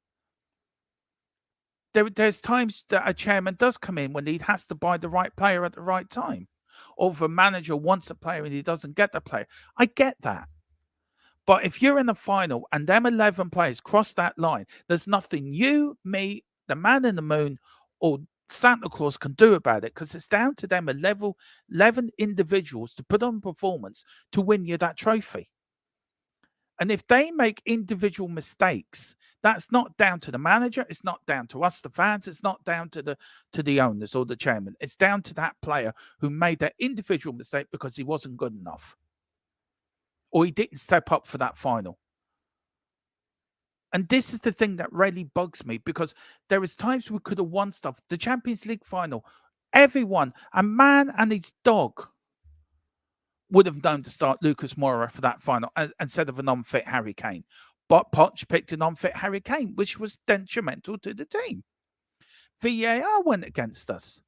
Speaker 6: There's times that a chairman does come in when he has to buy the right player at the right time, or if a manager wants a player and he doesn't get the player. I get that. But if you're in a final and them 11 players cross that line, there's nothing you, me, the man in the moon, or Santa Claus can do about it, because it's down to them 11 individuals to put on performance to win you that trophy. And if they make individual mistakes, that's not down to the manager. It's not down to us, the fans. It's not down to the owners or the chairman. It's down to that player who made that individual mistake because he wasn't good enough, or he didn't step up for that final. And this is the thing that really bugs me, because there is times we could have won stuff. The Champions League final, everyone, a man and his dog, would have known to start Lucas Moura for that final instead of an unfit Harry Kane. But Poch picked an unfit Harry Kane, which was detrimental to the team. VAR went against us.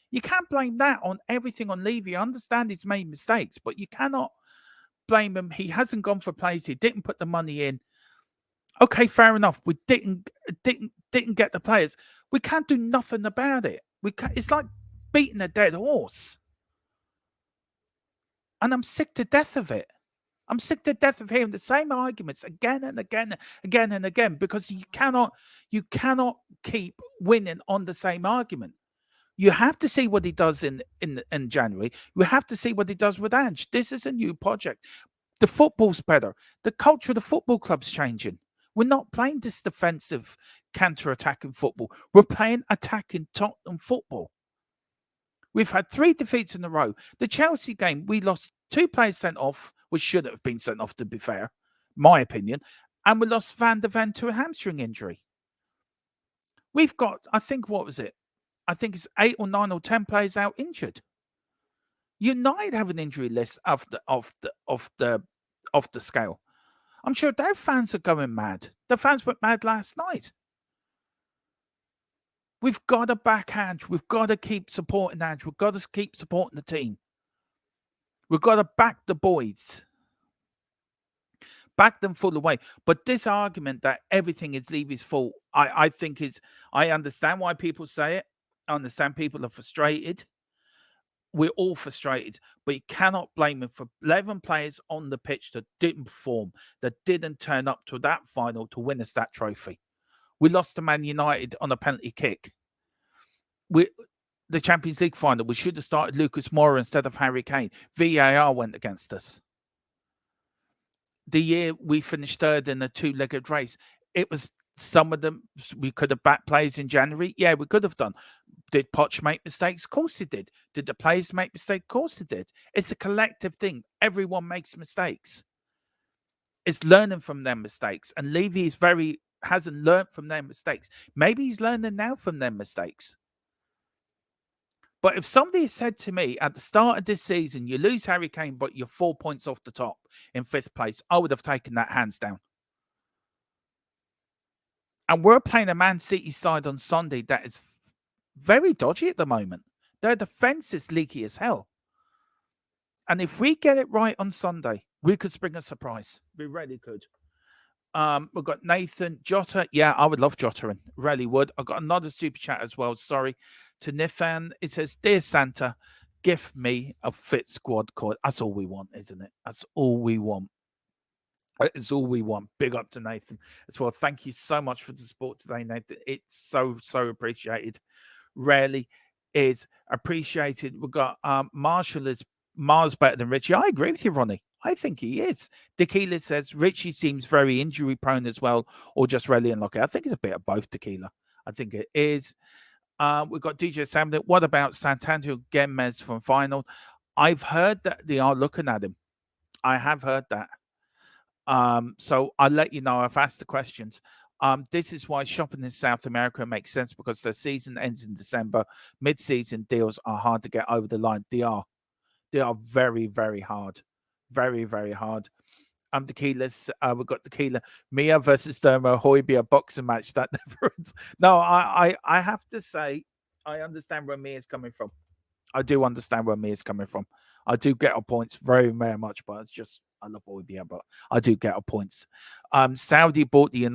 Speaker 6: You can't blame that on everything on Levy. I understand he's made mistakes, but you cannot blame him. He hasn't gone for plays. He didn't put the money in. Okay, fair enough. We didn't get the players. We can't do nothing about it. It's like beating a dead horse. And I'm sick to death of it. I'm sick to death of hearing the same arguments again and again and again, because you cannot keep winning on the same argument. You have to see what he does in January. You have to see what he does with Ange. This is a new project. The football's better. The culture of the football club's changing. We're not playing this defensive counter-attacking football. We're playing attacking Tottenham football. We've had 3 defeats in a row. The Chelsea game, we lost 2 players sent off, which should have been sent off, to be fair, my opinion. And we lost Van der Ven to a hamstring injury. We've got, I think, what was it? I think it's 8 or 9 or 10 players out injured. United have an injury list off the scale. I'm sure their fans are going mad. The fans went mad last night. We've got to back Ange. We've got to keep supporting Ange. We've got to keep supporting the team. We've got to back the boys. Back them full away. But this argument that everything is Levy's fault, I think I understand why people say it. I understand people are frustrated. We're all frustrated. But you cannot blame him for 11 players on the pitch that didn't perform, that didn't turn up to that final to win us that trophy. We lost to Man United on a penalty kick. The Champions League final, we should have started Lucas Moura instead of Harry Kane. VAR went against us. The year we finished 3rd in a 2-legged race, it was some of them, we could have backed players in January. Yeah, we could have done. Did Poch make mistakes? Of course he did. Did the players make mistakes? Of course they did. It's a collective thing. Everyone makes mistakes. It's learning from their mistakes. And Levy hasn't learned from their mistakes. Maybe he's learning now from their mistakes. But if somebody said to me at the start of this season, you lose Harry Kane, but you're 4 points off the top in 5th place, I would have taken that hands down. And we're playing a Man City side on Sunday that is very dodgy at the moment. Their defense is leaky as hell. And if we get it right on Sunday, we could spring a surprise. We really could. We've got Nathan Jota. Yeah, I would love Jota in. Really would. I've got another super chat as well. Sorry. To Nithan. It says, Dear Santa, give me a fit squad card. That's all we want, isn't it? That's all we want. It's all we want. Big up to Nathan as well. Thank you so much for the support today, Nathan. It's so appreciated. Rarely is appreciated. We've got Marshall is miles better than Richie. I agree with you, Ronnie. I think he is. Tequila says Richie seems very injury prone as well, or just really unlucky. I think it's a bit of both, Tequila. I think it is. We've got DJ Sam. What about Santander Gemez from final? I've heard that they are looking at him. I have heard that. So I'll let you know. I've asked the questions. This is why shopping in South America makes sense, because the season ends in December. Mid-season deals are hard to get over the line. They are very, very hard. Very, very hard. Tequila's. We've got Tequila. Mia versus Dermo Hoybia boxing match. That never ends. No, I have to say, I understand where Mia's coming from. I do understand where Mia's coming from. I do get her points very, very much, but it's just I love Hoybia, but I do get her points. Saudi bought the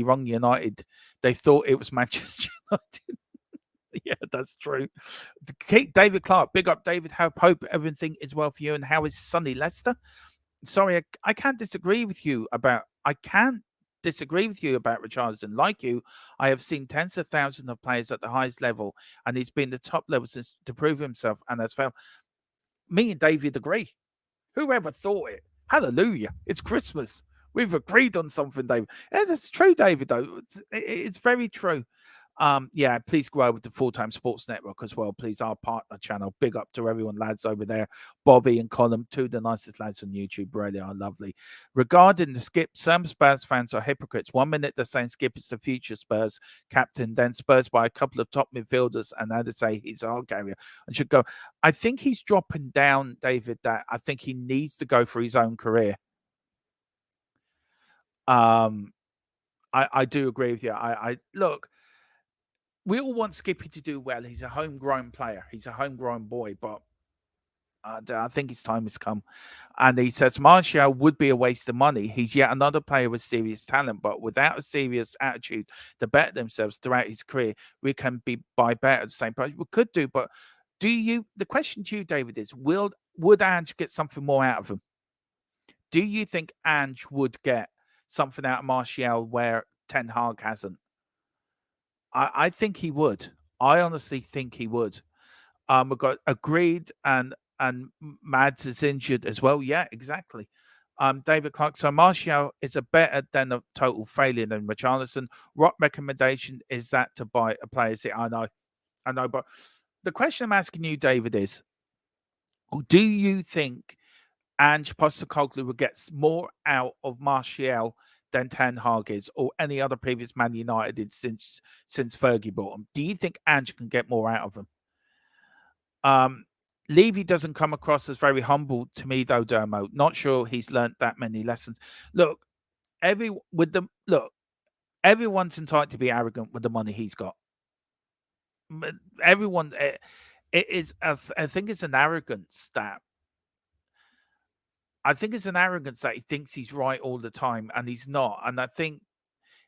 Speaker 6: wrong United. They thought it was Manchester United. Yeah, that's true. David Clark, big up, David. Hope everything is well for you. And how is sunny Leicester? Sorry, I can't disagree with you about. I can't disagree with you about Richarlison. Like you, I have seen tens of thousands of players at the highest level, and he's been the top level since to prove himself, and has failed. Me and David agree. Whoever thought it? Hallelujah! It's Christmas. We've agreed on something, David. It's true, David. Though it's very true. Yeah, please go over with the Full-Time Sports Network as well, please. Our partner channel. Big up to everyone, lads, over there. Bobby and Colin, two of the nicest lads on YouTube. Really are lovely. Regarding the Skip, some Spurs fans are hypocrites. 1 minute they're saying Skip is the future Spurs captain, then Spurs by a couple of top midfielders, and now they say he's a hard carrier and should go. I think he's dropping down, David, that I think he needs to go for his own career. I do agree with you. I look, we all want Skippy to do well. He's a homegrown player. He's a homegrown boy, but I think his time has come. And he says Martial would be a waste of money. He's yet another player with serious talent, but without a serious attitude to better themselves throughout his career, we can buy better at the same price. We could do, but the question to you, David, is would Ange get something more out of him? Do you think Ange would get something out of Martial where Ten Hag hasn't? I think he would. I honestly think he would. We've got agreed and Mads is injured as well. Yeah, exactly. David Clark. So Martial is a better than a total failure than Richarlison. What recommendation is that to buy a player? See, I know, but the question I'm asking you, David, is: do you think Ange Postecoglou will get more out of Martial than Ten Hag is, or any other previous Man United did since Fergie bought him? Do you think Ange can get more out of him? Levy doesn't come across as very humble to me, though, Dermo. Not sure he's learnt that many lessons. Look, everyone's entitled to be arrogant with the money he's got. Everyone, it is. I think it's an arrogance that. I think it's an arrogance that he thinks he's right all the time, and he's not. And I think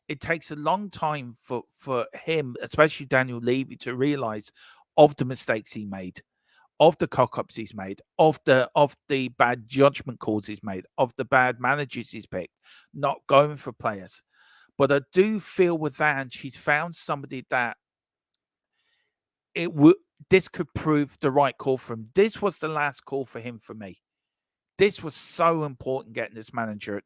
Speaker 6: it takes a long time for him, especially Daniel Levy, to realize of the mistakes he made, of the cock-ups he's made, of the bad judgment calls he's made, of the bad managers he's picked, not going for players. But I do feel with Ange, he's found somebody that this could prove the right call for him. This was the last call for him for me. This was so important, getting this manager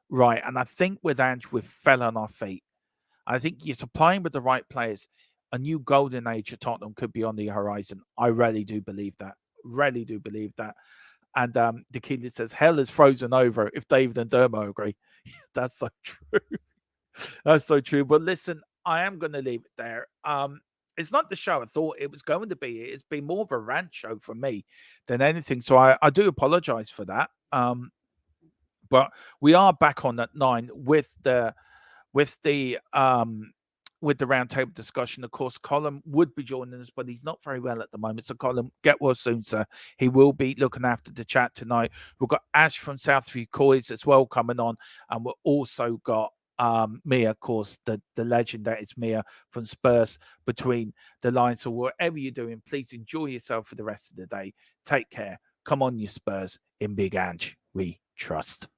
Speaker 6: right. And I think with Ange, we fell on our feet. I think you're supplying with the right players. A new golden age of Tottenham could be on the horizon. I really do believe that. Really do believe that. And Tequila says, hell is frozen over if David and Dermo agree. That's so true. That's so true. But listen, I am going to leave it there. It's not the show I thought it was going to be. It's been more of a rant show for me than anything. So I do apologize for that. But we are back on at 9 with the roundtable discussion. Of course, Colin would be joining us, but he's not very well at the moment. So Colin, get well soon, sir. He will be looking after the chat tonight. We've got Ash from Southview Coys as well coming on, and we've also got Mia, of course, the legend that is Mia from Spurs Between the Lines. So whatever you're doing, please enjoy yourself for the rest of the day. Take care. Come on, you Spurs. In Big Ange, we trust.